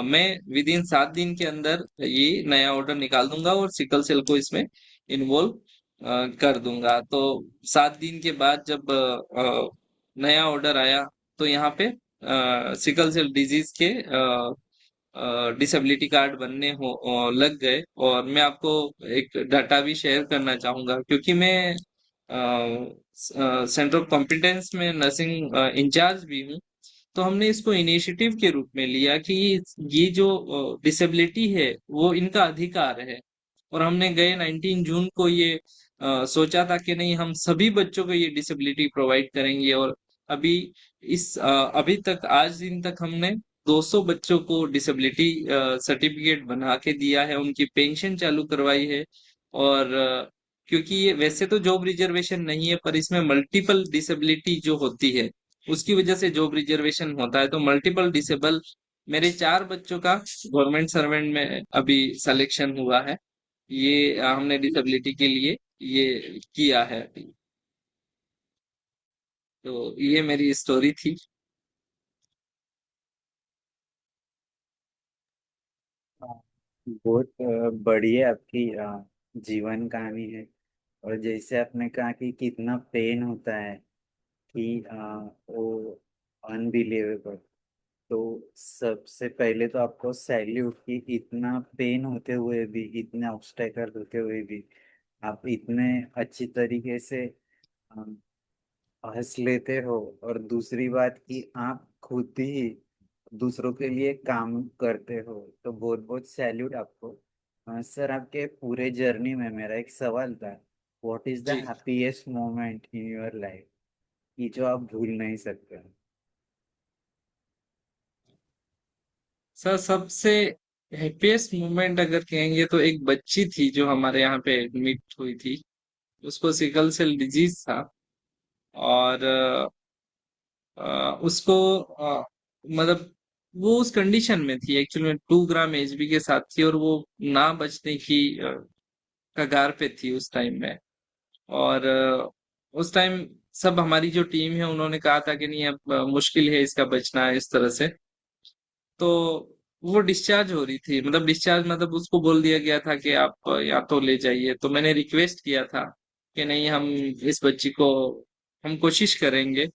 मैं विद इन 7 दिन के अंदर ये नया ऑर्डर निकाल दूंगा और सिकल सेल को इसमें इन्वॉल्व कर दूंगा। तो 7 दिन के बाद जब नया ऑर्डर आया तो यहाँ पे सिकल सेल डिजीज के डिसेबिलिटी कार्ड बनने लग गए। और मैं आपको एक डाटा भी शेयर करना चाहूंगा क्योंकि मैं सेंटर ऑफ कॉम्पिटेंस में नर्सिंग इंचार्ज भी हूँ। तो हमने इसको इनिशिएटिव के रूप में लिया कि ये जो डिसेबिलिटी है वो इनका अधिकार है। और हमने गए 19 जून को ये सोचा था कि नहीं, हम सभी बच्चों को ये डिसेबिलिटी प्रोवाइड करेंगे। और अभी अभी तक आज दिन तक हमने 200 बच्चों को डिसेबिलिटी सर्टिफिकेट बना के दिया है, उनकी पेंशन चालू करवाई है। और क्योंकि ये वैसे तो जॉब रिजर्वेशन नहीं है, पर इसमें मल्टीपल डिसेबिलिटी जो होती है उसकी वजह से जॉब रिजर्वेशन होता है। तो मल्टीपल डिसेबल मेरे 4 बच्चों का गवर्नमेंट सर्वेंट में अभी सिलेक्शन हुआ है। ये हमने डिसेबिलिटी के लिए ये किया है अभी। तो ये मेरी स्टोरी थी।
हाँ, बहुत बड़ी है आपकी जीवन कहानी है। और जैसे आपने कहा कि कितना पेन होता है कि वो अनबिलीवेबल। तो सबसे पहले तो आपको सैल्यूट कि इतना पेन होते हुए भी, इतने ऑब्स्टेकल होते हुए भी आप इतने अच्छी तरीके से हंस लेते हो। और दूसरी बात कि आप खुद ही दूसरों के लिए काम करते हो, तो बहुत बहुत सैल्यूट आपको। सर, आपके पूरे जर्नी में मेरा एक सवाल था, व्हाट इज द
जी
happiest moment in your life कि जो आप भूल नहीं सकते?
सर, सबसे हैप्पीएस्ट मोमेंट अगर कहेंगे तो एक बच्ची थी जो हमारे यहाँ पे एडमिट हुई थी। उसको सिकल सेल डिजीज था। और उसको मतलब वो उस कंडीशन में थी, एक्चुअली में 2 ग्राम एचबी के साथ थी, और वो ना बचने की कगार पे थी उस टाइम में। और उस टाइम सब हमारी जो टीम है उन्होंने कहा था कि नहीं, अब मुश्किल है इसका बचना इस तरह से। तो वो डिस्चार्ज हो रही थी, मतलब डिस्चार्ज मतलब उसको बोल दिया गया था कि आप या तो ले जाइए। तो मैंने रिक्वेस्ट किया था कि नहीं, हम इस बच्ची को हम कोशिश करेंगे,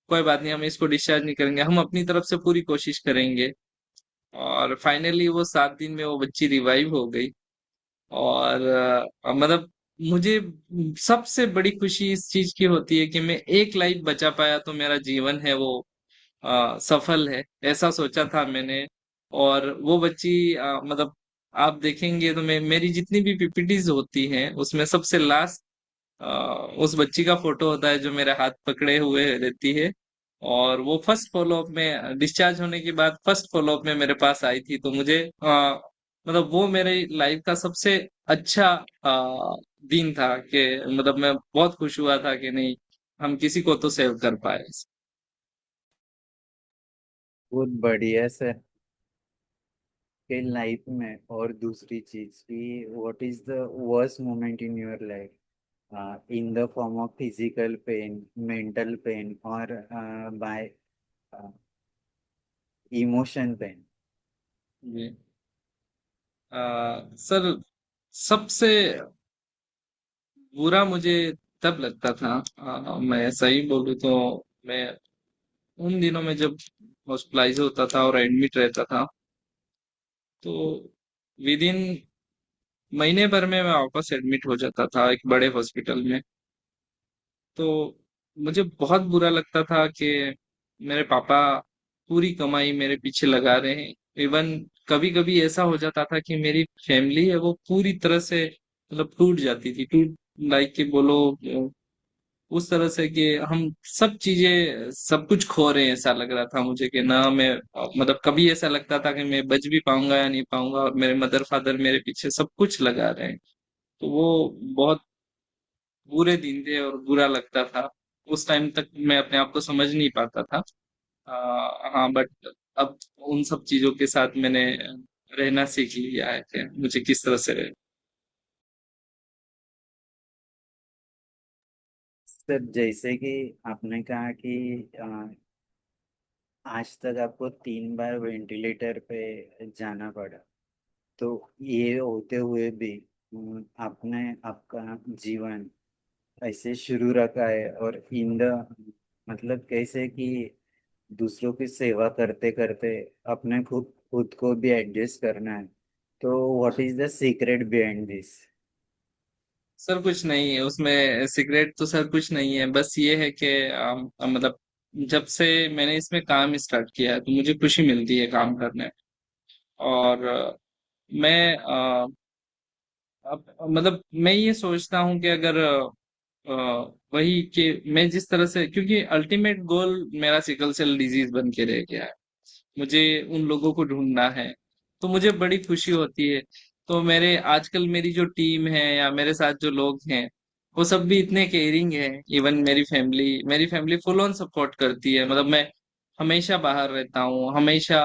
कोई बात नहीं, हम इसको डिस्चार्ज नहीं करेंगे, हम अपनी तरफ से पूरी कोशिश करेंगे। और फाइनली वो 7 दिन में वो बच्ची रिवाइव हो गई। और मतलब मुझे सबसे बड़ी खुशी इस चीज की होती है कि मैं एक लाइफ बचा पाया तो मेरा जीवन है वो सफल है, ऐसा सोचा था मैंने। और वो बच्ची मतलब आप देखेंगे तो मेरी जितनी भी पीपीटीज होती हैं उसमें सबसे लास्ट उस बच्ची का फोटो होता है जो मेरे हाथ पकड़े हुए रहती है। और वो फर्स्ट फॉलोअप में, डिस्चार्ज होने के बाद फर्स्ट फॉलोअप में मेरे पास आई थी। तो मुझे मतलब वो मेरे लाइफ का सबसे अच्छा दिन था कि मतलब मैं बहुत खुश हुआ था कि नहीं, हम किसी को तो सेव कर पाए।
बहुत बढ़िया सर। के लाइफ में और दूसरी चीज कि what is the worst moment in your life, in the form of physical pain, mental pain, और बाय इमोशन पेन?
जी सर, सबसे बुरा मुझे तब लगता था, मैं सही बोलूं तो मैं उन दिनों में जब हॉस्पिटलाइज होता था और एडमिट रहता था, तो विद इन महीने भर में मैं वापस एडमिट हो जाता था एक बड़े हॉस्पिटल में। तो मुझे बहुत बुरा लगता था कि मेरे पापा पूरी कमाई मेरे पीछे लगा रहे हैं। इवन कभी कभी ऐसा हो जाता था कि मेरी फैमिली है वो पूरी तरह से मतलब टूट जाती थी, टूट लाइक के बोलो उस तरह से कि हम सब चीजें सब कुछ खो रहे हैं, ऐसा लग रहा था मुझे कि ना मैं मतलब कभी ऐसा लगता था कि मैं बच भी पाऊंगा या नहीं पाऊंगा, और मेरे मदर फादर मेरे पीछे सब कुछ लगा रहे हैं। तो वो बहुत बुरे दिन थे और बुरा लगता था। उस टाइम तक मैं अपने आप को समझ नहीं पाता था। हाँ, बट अब उन सब चीजों के साथ मैंने रहना सीख लिया है कि मुझे किस तरह से
सर, जैसे कि आपने कहा कि आज तक आपको 3 बार वेंटिलेटर पे जाना पड़ा, तो ये होते हुए भी आपने आपका जीवन ऐसे शुरू रखा है। और इन द मतलब कैसे कि दूसरों की सेवा करते करते अपने खुद खुद को भी एडजस्ट करना है। तो what is the secret behind this?
Sir कुछ नहीं है उसमें, सिगरेट तो सर कुछ नहीं है, बस ये है कि मतलब जब से मैंने इसमें काम स्टार्ट किया है तो मुझे खुशी मिलती है काम करने में। और मैं मतलब मैं ये सोचता हूँ कि अगर वही कि मैं जिस तरह से, क्योंकि अल्टीमेट गोल मेरा सिकल सेल डिजीज बन के रह गया है, मुझे उन लोगों को ढूंढना है, तो मुझे बड़ी खुशी होती है। तो मेरे आजकल मेरी जो टीम है या मेरे साथ जो लोग हैं वो सब भी इतने केयरिंग है। इवन मेरी फैमिली फुल ऑन सपोर्ट करती है। मतलब मैं हमेशा बाहर रहता हूँ, हमेशा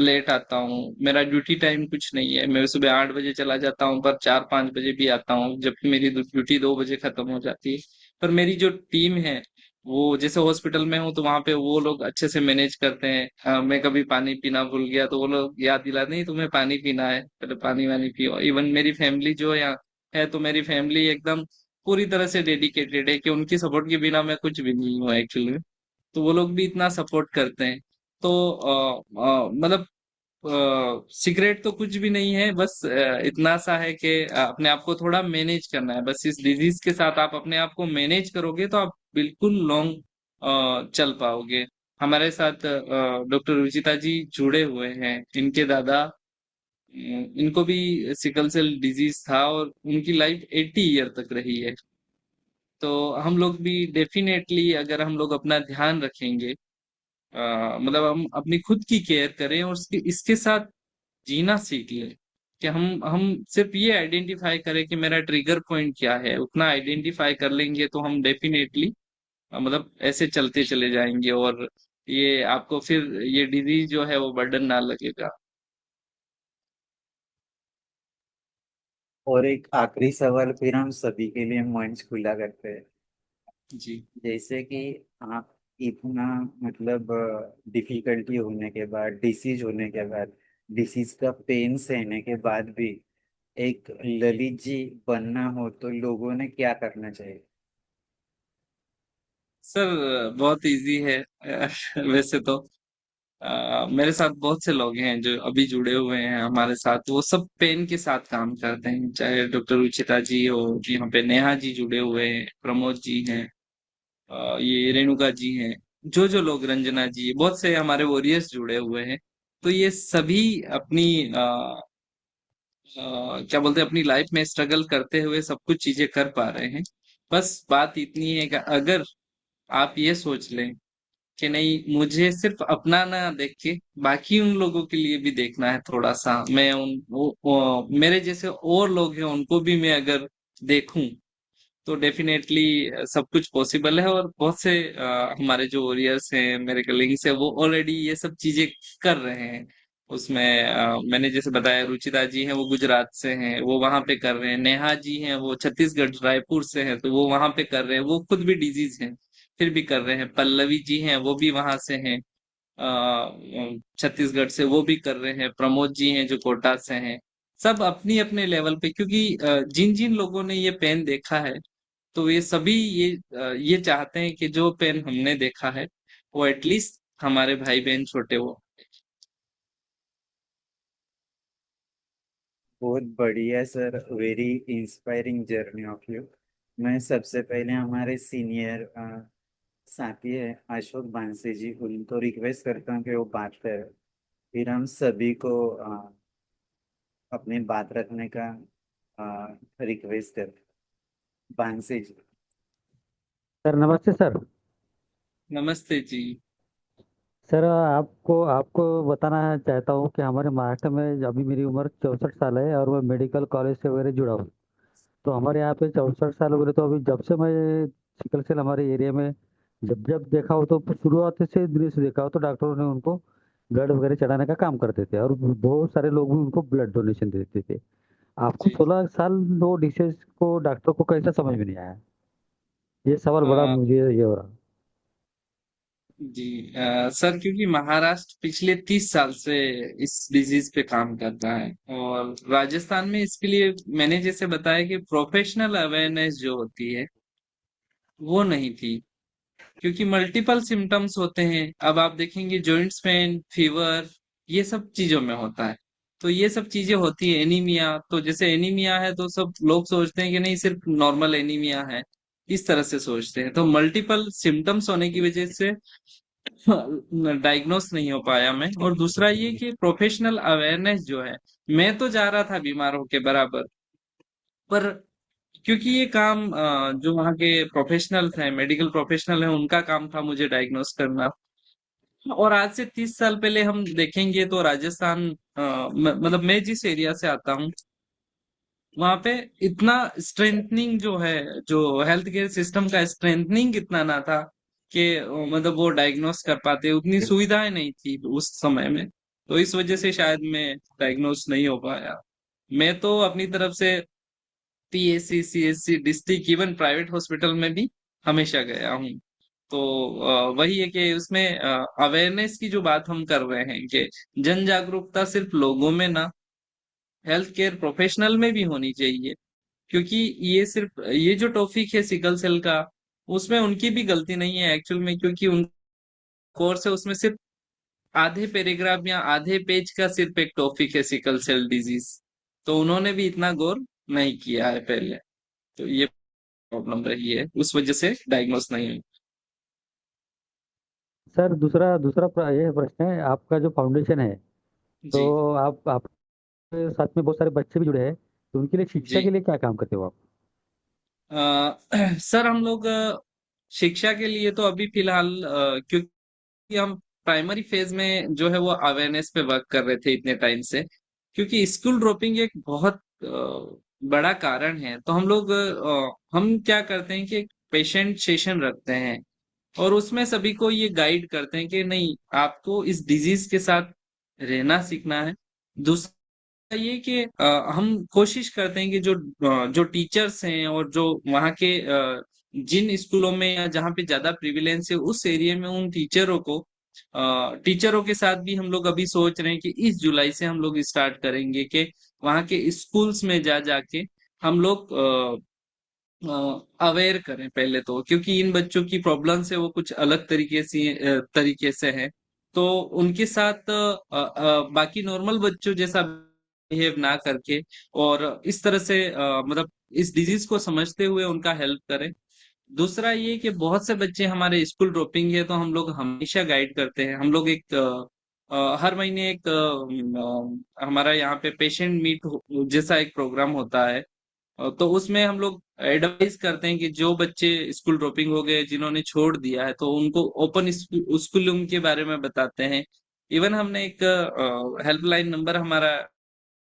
लेट आता हूँ, मेरा ड्यूटी टाइम कुछ नहीं है, मैं सुबह 8 बजे चला जाता हूँ पर 4-5 बजे भी आता हूँ, जबकि मेरी ड्यूटी 2 बजे खत्म हो जाती है। पर मेरी जो टीम है वो, जैसे हॉस्पिटल में हूँ तो वहां पे वो लोग अच्छे से मैनेज करते हैं। मैं कभी पानी पीना भूल गया तो वो लोग याद दिलाते, नहीं तुम्हें पानी पीना है, पहले पानी वानी पियो। इवन मेरी फैमिली जो है यहाँ है, तो मेरी फैमिली एकदम पूरी तरह से डेडिकेटेड है कि उनकी सपोर्ट के बिना मैं कुछ भी नहीं हूँ एक्चुअली। तो वो लोग भी इतना सपोर्ट करते हैं। तो मतलब सिगरेट तो कुछ भी नहीं है, बस इतना सा है कि अपने आप को थोड़ा मैनेज करना है। बस इस डिजीज के साथ आप अपने आप को मैनेज करोगे तो आप बिल्कुल लॉन्ग चल पाओगे। हमारे साथ डॉक्टर रुचिता जी जुड़े हुए हैं, इनके दादा, इनको भी सिकल सेल डिजीज था और उनकी लाइफ 80 ईयर तक रही है। तो हम लोग भी डेफिनेटली, अगर हम लोग अपना ध्यान रखेंगे, मतलब हम अपनी खुद की केयर करें और इसके साथ जीना सीख ले, कि हम सिर्फ ये आइडेंटिफाई करें कि मेरा ट्रिगर पॉइंट क्या है, उतना आइडेंटिफाई कर लेंगे तो हम डेफिनेटली मतलब ऐसे चलते चले जाएंगे, और ये आपको फिर ये डिजीज जो है वो बर्डन ना लगेगा।
और एक आखिरी सवाल फिर हम सभी के लिए मंच खुला करते हैं।
जी।
जैसे कि आप इतना मतलब डिफिकल्टी होने के बाद, डिसीज होने के बाद, डिसीज का पेन सहने के बाद भी एक ललित जी बनना हो तो लोगों ने क्या करना चाहिए?
सर बहुत इजी है। वैसे तो मेरे साथ बहुत से लोग हैं जो अभी जुड़े हुए हैं हमारे साथ, वो सब पेन के साथ काम करते हैं, चाहे डॉक्टर रुचिता जी हो, यहाँ पे नेहा जी जुड़े हुए हैं, प्रमोद जी हैं, ये रेणुका जी हैं, जो जो लोग, रंजना जी, बहुत से हमारे वॉरियर्स जुड़े हुए हैं। तो ये सभी अपनी क्या बोलते हैं, अपनी लाइफ में स्ट्रगल करते हुए सब कुछ चीजें कर पा रहे हैं। बस बात इतनी है कि अगर आप ये सोच लें कि नहीं, मुझे सिर्फ अपना ना देख के बाकी उन लोगों के लिए भी देखना है थोड़ा सा, मैं मेरे जैसे और लोग हैं उनको भी मैं अगर देखूं, तो डेफिनेटली सब कुछ पॉसिबल है। और बहुत से हमारे जो वॉरियर्स हैं, मेरे कलीग्स हैं, वो ऑलरेडी ये सब चीजें कर रहे हैं। उसमें मैंने जैसे बताया, रुचिता जी हैं वो गुजरात से हैं, वो वहां पे कर रहे हैं। नेहा जी हैं वो छत्तीसगढ़ रायपुर से हैं, तो वो वहां पे कर रहे हैं, वो खुद भी डिजीज हैं फिर भी कर रहे हैं। पल्लवी जी हैं वो भी वहां से हैं, छत्तीसगढ़ से, वो भी कर रहे हैं। प्रमोद जी हैं जो कोटा से हैं। सब अपनी अपने लेवल पे, क्योंकि जिन जिन लोगों ने ये पेन देखा है, तो ये सभी ये चाहते हैं कि जो पेन हमने देखा है वो एटलीस्ट हमारे भाई बहन छोटे हो।
बहुत बढ़िया sir, very inspiring journey of you. मैं सबसे पहले हमारे सीनियर साथी है अशोक बांसे जी, उनको रिक्वेस्ट करता हूँ कि वो बात करें, फिर हम सभी को अपनी बात रखने का रिक्वेस्ट करते हैं। बांसे जी।
सर नमस्ते सर।
नमस्ते जी।
सर आपको आपको बताना चाहता हूँ कि हमारे महाराष्ट्र में अभी मेरी उम्र 64 साल है और मैं मेडिकल कॉलेज से वगैरह जुड़ा हूँ। तो हमारे यहाँ पे 64 साल वगैरह, तो अभी जब से मैं सिकल सेल हमारे एरिया में जब जब देखा हो, तो शुरुआत से दिनों से देखा हो, तो डॉक्टरों ने उनको ब्लड वगैरह चढ़ाने का काम करते थे और बहुत सारे लोग भी उनको ब्लड डोनेशन देते थे। आपको
जी।
16 साल वो डिसीज को डॉक्टर को कैसा समझ में नहीं आया? ये सवाल बड़ा
अ,
मुझे ये हो रहा।
जी सर, क्योंकि महाराष्ट्र पिछले 30 साल से इस डिजीज पे काम कर रहा है, और राजस्थान में इसके लिए मैंने जैसे बताया कि प्रोफेशनल अवेयरनेस जो होती है वो नहीं थी, क्योंकि मल्टीपल सिम्टम्स होते हैं। अब आप देखेंगे जॉइंट्स पेन, फीवर, ये सब चीजों में होता है। तो ये सब चीजें होती है। एनीमिया, तो जैसे एनीमिया है तो सब लोग सोचते हैं कि नहीं सिर्फ नॉर्मल एनीमिया है, इस तरह से सोचते हैं। तो मल्टीपल सिम्टम्स होने की वजह से डायग्नोस नहीं हो पाया मैं। और दूसरा ये कि प्रोफेशनल अवेयरनेस जो है, मैं तो जा रहा था बीमार होके बराबर, पर क्योंकि ये काम जो वहाँ के प्रोफेशनल थे, मेडिकल प्रोफेशनल है, उनका काम था मुझे डायग्नोस करना। और आज से 30 साल पहले हम देखेंगे तो राजस्थान, मतलब मैं जिस एरिया से आता हूँ, वहां पे इतना स्ट्रेंथनिंग जो है, जो हेल्थ केयर सिस्टम का स्ट्रेंथनिंग इतना ना था कि मतलब वो डायग्नोस कर पाते, उतनी सुविधाएं नहीं थी उस समय में। तो इस वजह से शायद मैं डायग्नोस नहीं हो पाया। मैं तो अपनी तरफ से PSC, CSC, district, even private hospital में भी हमेशा गया हूँ। तो वही है कि उसमें अवेयरनेस की जो बात हम कर रहे हैं कि जन जागरूकता सिर्फ लोगों में ना, हेल्थ केयर प्रोफेशनल में भी होनी चाहिए। क्योंकि ये सिर्फ ये जो टॉपिक है सिकल सेल का, उसमें उनकी भी गलती नहीं है एक्चुअल में, क्योंकि उन कोर्स है उसमें सिर्फ आधे पैराग्राफ या आधे पेज का सिर्फ एक टॉपिक है सिकल सेल डिजीज। तो उन्होंने भी इतना गौर नहीं किया है पहले। तो ये प्रॉब्लम रही है, उस वजह से डायग्नोस नहीं हुई।
सर दूसरा दूसरा ये प्रश्न है, आपका जो फाउंडेशन है, तो
जी।
आपके साथ में बहुत सारे बच्चे भी जुड़े हैं, तो उनके लिए शिक्षा
जी।
के लिए क्या काम करते हो आप?
सर हम लोग शिक्षा के लिए तो अभी फिलहाल क्योंकि हम प्राइमरी फेज में जो है वो अवेयरनेस पे वर्क कर रहे थे इतने टाइम से, क्योंकि स्कूल ड्रॉपिंग एक बहुत बड़ा कारण है। तो हम लोग हम क्या करते हैं कि पेशेंट सेशन रखते हैं, और उसमें सभी को ये गाइड करते हैं कि नहीं, आपको इस डिजीज के साथ रहना सीखना है। दूसरा ये कि हम कोशिश करते हैं कि जो टीचर्स हैं और जो वहाँ के जिन स्कूलों में या जहाँ पे ज्यादा प्रिविलेंस है उस एरिया में, उन टीचरों के साथ भी हम लोग अभी सोच रहे हैं कि इस जुलाई से हम लोग स्टार्ट करेंगे कि वहाँ के स्कूल्स में जा जाके हम लोग अवेयर करें पहले तो, क्योंकि इन बच्चों की प्रॉब्लम्स है वो कुछ अलग तरीके से है। तो उनके साथ बाकी नॉर्मल बच्चों जैसा बिहेव ना करके, और इस तरह से मतलब इस डिजीज को समझते हुए उनका हेल्प करें। दूसरा ये कि बहुत से बच्चे हमारे स्कूल ड्रॉपिंग है, तो हम लोग हमेशा गाइड करते हैं। हम लोग एक हर महीने एक हमारा यहाँ पे पेशेंट मीट जैसा एक प्रोग्राम होता है। तो उसमें हम लोग एडवाइस करते हैं कि जो बच्चे स्कूल ड्रॉपिंग हो गए, जिन्होंने छोड़ दिया है, तो उनको ओपन स्कूलिंग के बारे में बताते हैं। इवन हमने एक हेल्पलाइन नंबर हमारा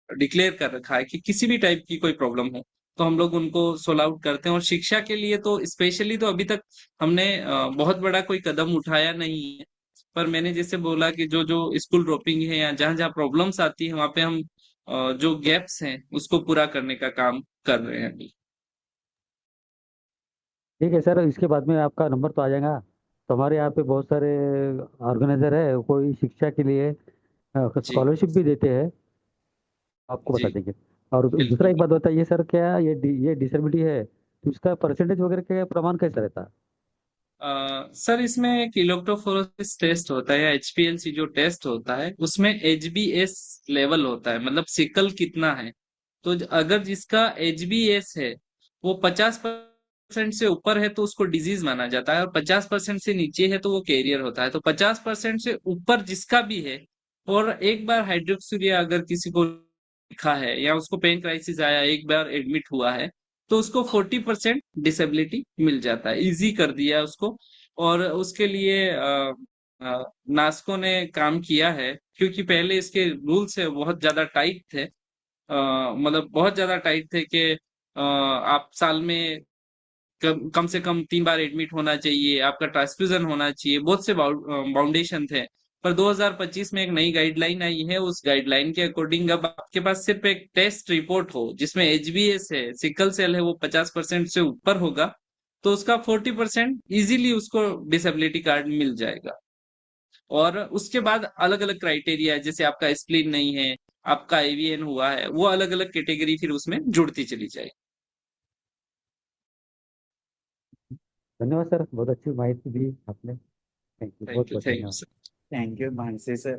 डिक्लेयर कर रखा है कि किसी भी टाइप की कोई प्रॉब्लम हो तो हम लोग उनको सोल्व आउट करते हैं। और शिक्षा के लिए तो स्पेशली तो अभी तक हमने बहुत बड़ा कोई कदम उठाया नहीं है। पर मैंने जैसे बोला कि जो जो स्कूल ड्रॉपिंग है या जहाँ जहाँ प्रॉब्लम्स आती है वहां पे हम जो गैप्स हैं उसको पूरा करने का काम कर रहे हैं अभी।
ठीक है सर, इसके बाद में आपका नंबर तो आ जाएगा। तो हमारे यहाँ पे बहुत सारे ऑर्गेनाइजर है, कोई शिक्षा के लिए
जी।
स्कॉलरशिप भी देते हैं, आपको बता
जी।
देंगे। और दूसरा
बिल्कुल।
एक बात बताइए सर, क्या ये डिसेबिलिटी है तो इसका परसेंटेज वगैरह का प्रमाण कैसा रहता है?
सर इसमें एक इलेक्ट्रोफोरेसिस टेस्ट होता है या एचपीएलसी जो टेस्ट होता है, उसमें एचबीएस लेवल होता है, मतलब सिकल कितना है। तो अगर जिसका एचबीएस है वो 50% से ऊपर है तो उसको डिजीज माना जाता है, और 50% से नीचे है तो वो कैरियर होता है। तो 50% से ऊपर जिसका भी है, और एक बार हाइड्रोक्सूरिया अगर किसी को लिखा है या उसको पेन क्राइसिस आया, एक बार एडमिट हुआ है, तो उसको 40% डिसेबिलिटी मिल जाता है। इजी कर दिया है उसको। और उसके लिए नास्को ने काम किया है, क्योंकि पहले इसके रूल्स है बहुत ज्यादा टाइट थे। मतलब बहुत ज्यादा टाइट थे कि आप साल में कम से कम 3 बार एडमिट होना चाहिए, आपका ट्रांसफ्यूजन होना चाहिए, बहुत से बाउंडेशन थे। पर 2025 में एक नई गाइडलाइन आई है, उस गाइडलाइन के अकॉर्डिंग अब आपके पास सिर्फ एक टेस्ट रिपोर्ट हो जिसमें एचबीएस है, सिकल सेल है, वो 50% से ऊपर होगा, तो उसका 40% इजीली उसको डिसेबिलिटी कार्ड मिल जाएगा। और उसके बाद अलग अलग क्राइटेरिया है, जैसे आपका स्प्लीन नहीं है, आपका एवीएन हुआ है, वो अलग अलग कैटेगरी फिर उसमें जुड़ती चली जाएगी।
धन्यवाद सर, बहुत अच्छी माहिती दी आपने। थैंक यू, बहुत
थैंक यू,
बहुत
थैंक
धन्यवाद।
You.
Thank you Bhansi sir.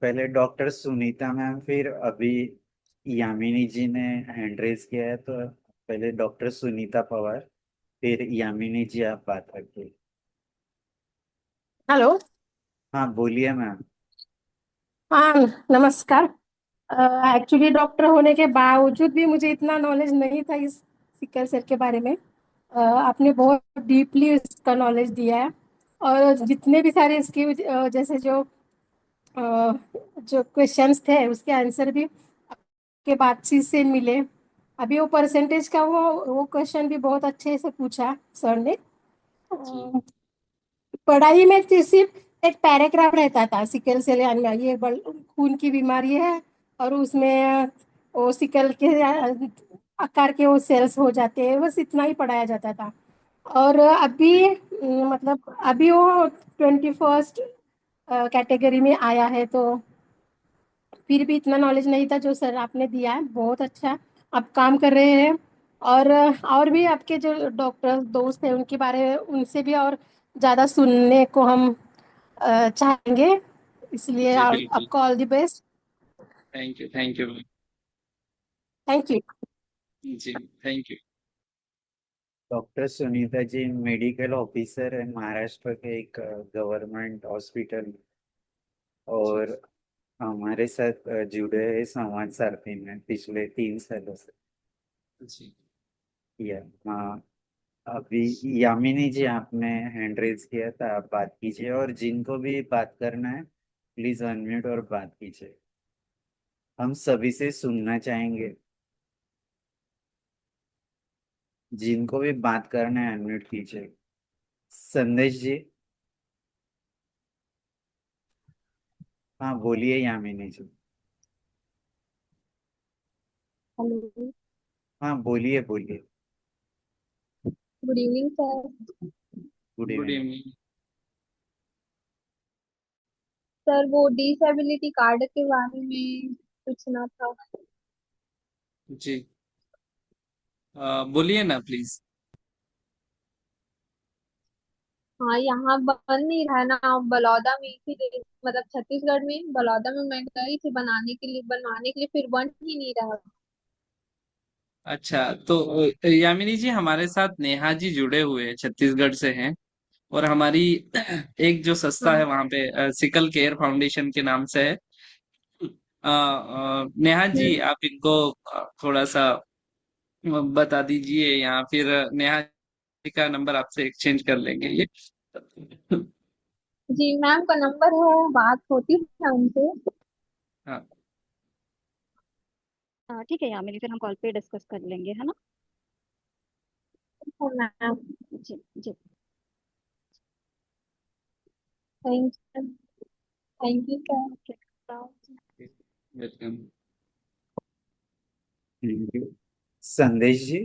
पहले डॉक्टर सुनीता मैम, फिर अभी यामिनी जी ने हैंड रेज किया है, तो पहले डॉक्टर सुनीता पवार, फिर यामिनी जी, आप बात रखिए।
हेलो।
हाँ बोलिए मैम।
हाँ, नमस्कार। एक्चुअली डॉक्टर होने के बावजूद भी मुझे इतना नॉलेज नहीं था इस सिकल सेल के बारे में। आपने बहुत डीपली इसका नॉलेज दिया है। और जितने भी सारे इसके जैसे जो क्वेश्चंस थे उसके आंसर भी आपके बातचीत से मिले। अभी वो परसेंटेज का वो क्वेश्चन भी बहुत अच्छे से पूछा सर ने।
जी
पढ़ाई में तो सिर्फ एक पैराग्राफ रहता था, सिकल सेल एनीमिया ये खून की बीमारी है, और उसमें वो सिकल के आकार के वो सेल्स हो जाते हैं, बस इतना ही पढ़ाया जाता था। और अभी मतलब अभी वो 21st कैटेगरी में आया है, तो फिर भी इतना नॉलेज नहीं था जो सर आपने दिया है, बहुत अच्छा आप काम कर रहे हैं। और भी आपके जो डॉक्टर दोस्त हैं उनके बारे में, उनसे भी और ज़्यादा सुनने को हम चाहेंगे। इसलिए
जी बिल्कुल।
आपको all the best.
Thank you.
Thank you.
जी thank you.
Doctor Sunita ji medical officer है महाराष्ट्र के एक गवर्नमेंट हॉस्पिटल, और हमारे साथ जुड़े हैं संवाद सारथी में पिछले 3 सालों से।
जी
या हाँ, अभी यामिनी जी आपने हैंड रेज किया था, आप बात कीजिए, और जिनको भी बात करना है प्लीज अनम्यूट और बात कीजिए। हम सभी से सुनना चाहेंगे, जिनको भी बात करना है अनम्यूट कीजिए। संदेश जी। हाँ बोलिए यामिनी जी।
हेलो।
हाँ बोलिए बोलिए।
Good evening sir.
Good
good
evening.
Evening.
Sir वो डिसेबिलिटी कार्ड के बारे में पूछना था।
जी बोलिए ना प्लीज।
हाँ, यहाँ बन नहीं रहा है ना, बलौदा में थी, मतलब छत्तीसगढ़ में बलौदा में मैं गई थी बनवाने के लिए, फिर बन ही नहीं रहा।
अच्छा तो यामिनी जी हमारे साथ नेहा जी जुड़े हुए हैं, छत्तीसगढ़ से हैं। और हमारी एक जो संस्था है
हाँ।
वहाँ पे सिकल केयर फाउंडेशन के नाम से है। नेहा जी
हम्म।
आप इनको थोड़ा सा बता दीजिए, या फिर नेहा जी का नंबर आपसे एक्सचेंज कर लेंगे ये।
जी मैम का नंबर है, बात होती है उनसे।
हाँ
ठीक है यामिनी, फिर हम कॉल पे डिस्कस कर लेंगे, है ना।
मैम।
जी जी।
Thank you. Thank you sir.
Okay, bye.
Welcome.
Thank you. Sandesh ji.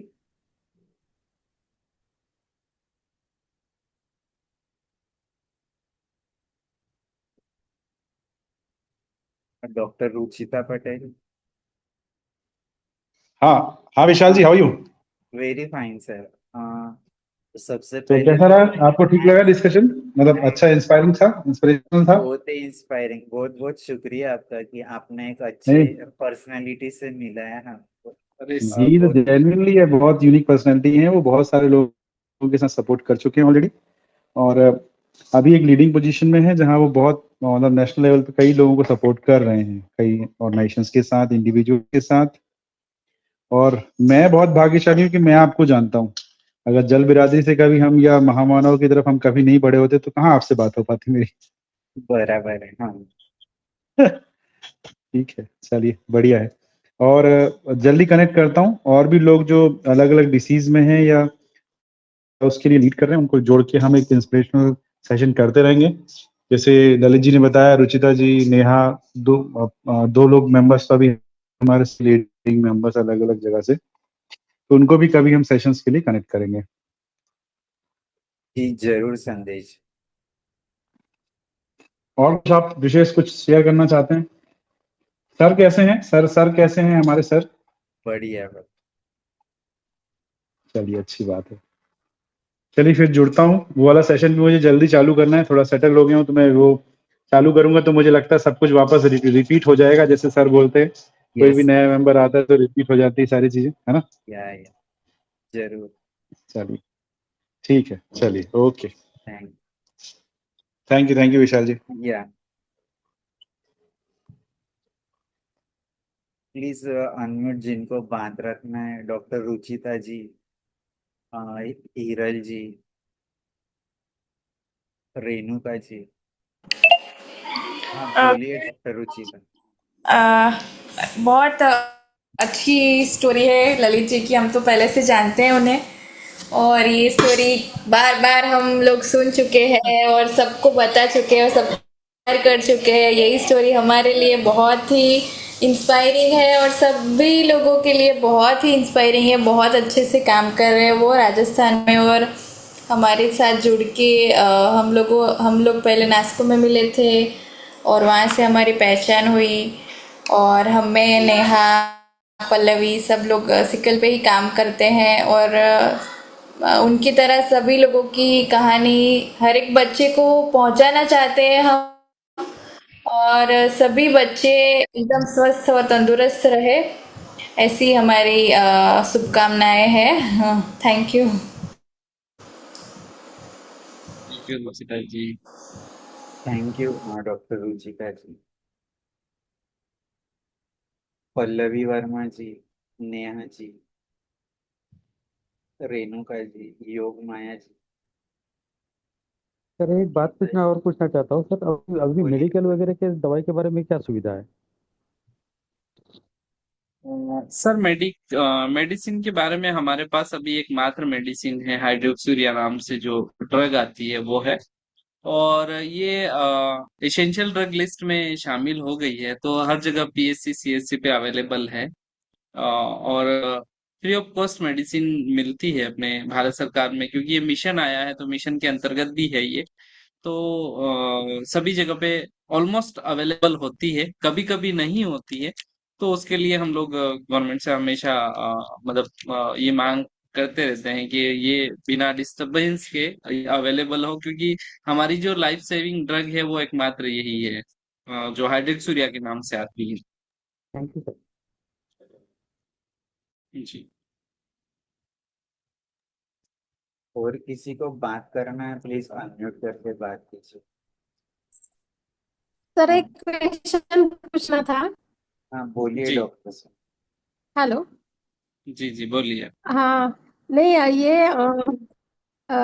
Doctor Ruchita Patel.
हाँ हाँ, विशाल जी,
हाँ
how you?
Very fine sir. तो सबसे
तो
पहले
कैसा
तो
रहा, आपको ठीक लगा डिस्कशन? मतलब अच्छा, इंस्पायरिंग था, इंस्पिरेशनल था?
बहुत ही इंस्पायरिंग, बहुत बहुत शुक्रिया आपका कि आपने एक अच्छे
नहीं,
पर्सनालिटी से मिलाया हमको।
अरे
जी तो
बहुत
जेन्युइनली ये बहुत यूनिक पर्सनैलिटी है, वो बहुत सारे लोगों के साथ सपोर्ट कर चुके हैं ऑलरेडी। और अभी एक लीडिंग पोजीशन में है जहां वो बहुत मतलब नेशनल लेवल पे कई लोगों को सपोर्ट कर रहे हैं, कई ऑर्गेनाइजेशंस के साथ, इंडिविजुअल के साथ। और मैं बहुत भाग्यशाली हूँ कि मैं आपको जानता हूँ। अगर जल बिरादरी से कभी हम या महामानव की तरफ हम कभी नहीं बढ़े होते तो कहाँ आपसे बात हो पाती मेरी।
बराबर है हाँ।
ठीक है, चलिए बढ़िया है। और जल्दी कनेक्ट करता हूँ, और भी लोग जो अलग अलग डिसीज में हैं या उसके लिए लीड कर रहे हैं उनको जोड़ के हम एक इंस्पिरेशनल सेशन करते रहेंगे। जैसे ललित जी ने बताया, रुचिता जी, नेहा, दो लोग मेंबर्स तो अभी हमारे लीडिंग मेंबर्स अलग अलग जगह से, तो उनको भी कभी हम सेशंस के लिए कनेक्ट करेंगे।
जी जरूर संदेश।
और कुछ आप विशेष कुछ शेयर करना चाहते हैं? सर कैसे हैं? सर कैसे हैं हमारे सर?
बढ़िया।
चलिए, अच्छी बात है। चलिए फिर जुड़ता हूँ, वो वाला सेशन भी मुझे जल्दी चालू करना है, थोड़ा सेटल हो गया हूँ तो मैं वो चालू करूंगा तो मुझे लगता है सब कुछ वापस रिपीट हो जाएगा, जैसे सर बोलते हैं कोई भी
यस
नया मेंबर आता है तो रिपीट हो जाती है सारी चीजें, है ना।
या जरूर।
चलिए ठीक है, चलिए ओके।
थैंक
थैंक यू विशाल जी।
या प्लीज अनम्यूट जिनको बात रखना है, डॉक्टर रुचिता जी, हीरल जी, रेणुका जी। हाँ बोलिए डॉक्टर रुचिता।
आ, बहुत अच्छी स्टोरी है ललित जी की। हम तो पहले से जानते हैं उन्हें, और ये स्टोरी बार बार हम लोग सुन चुके हैं और सबको बता चुके हैं और सब शेयर कर चुके हैं। यही स्टोरी हमारे लिए बहुत ही इंस्पायरिंग है और सभी लोगों के लिए बहुत ही इंस्पायरिंग है। बहुत अच्छे से काम कर रहे हैं वो राजस्थान में, और हमारे साथ जुड़ के हम लोग पहले नास्को में मिले थे और वहाँ से हमारी पहचान हुई, और हमें नेहा पल्लवी सब लोग सिकल पे ही काम करते हैं, और उनकी तरह सभी लोगों की कहानी हर एक बच्चे को पहुंचाना चाहते हैं हम, और सभी बच्चे एकदम स्वस्थ और तंदुरुस्त रहे, ऐसी हमारी शुभकामनाएं हैं। Thank you.
Thank you Ruchita ji.
Thank you doctor Ruchita ji, Pallavi Verma ji, Neha ji, Renuka ji, Yogmaya ji.
Sir एक बात पूछना और पूछना चाहता हूँ सर, अभी अभी
बोलिए।
मेडिकल वगैरह के दवाई के बारे में क्या सुविधा है?
सर मेडिसिन के बारे में हमारे पास अभी एकमात्र मेडिसिन है हाइड्रोक्सूरिया नाम से, जो ड्रग आती है वो है। और ये एसेंशियल ड्रग लिस्ट में शामिल हो गई है, तो हर जगह पीएससी सीएससी पे अवेलेबल है। और फ्री ऑफ कॉस्ट मेडिसिन मिलती है अपने भारत सरकार में, क्योंकि ये मिशन आया है तो मिशन के अंतर्गत भी है ये। तो सभी जगह पे ऑलमोस्ट अवेलेबल होती है, कभी कभी नहीं होती है। तो उसके लिए हम लोग गवर्नमेंट से हमेशा मतलब ये मांग करते रहते हैं कि ये बिना डिस्टरबेंस के अवेलेबल हो, क्योंकि हमारी जो लाइफ सेविंग ड्रग है वो एकमात्र यही है, जो हाइड्रोक्सूरिया के नाम से आती है।
Thank you sir.
जी।
और किसी को बात करना है प्लीज अनम्यूट करके बात कीजिए।
सर
हाँ
एक क्वेश्चन पूछना था।
हाँ बोलिए
जी
डॉक्टर साहब।
हेलो।
जी जी बोलिए।
हाँ, नहीं ये अ,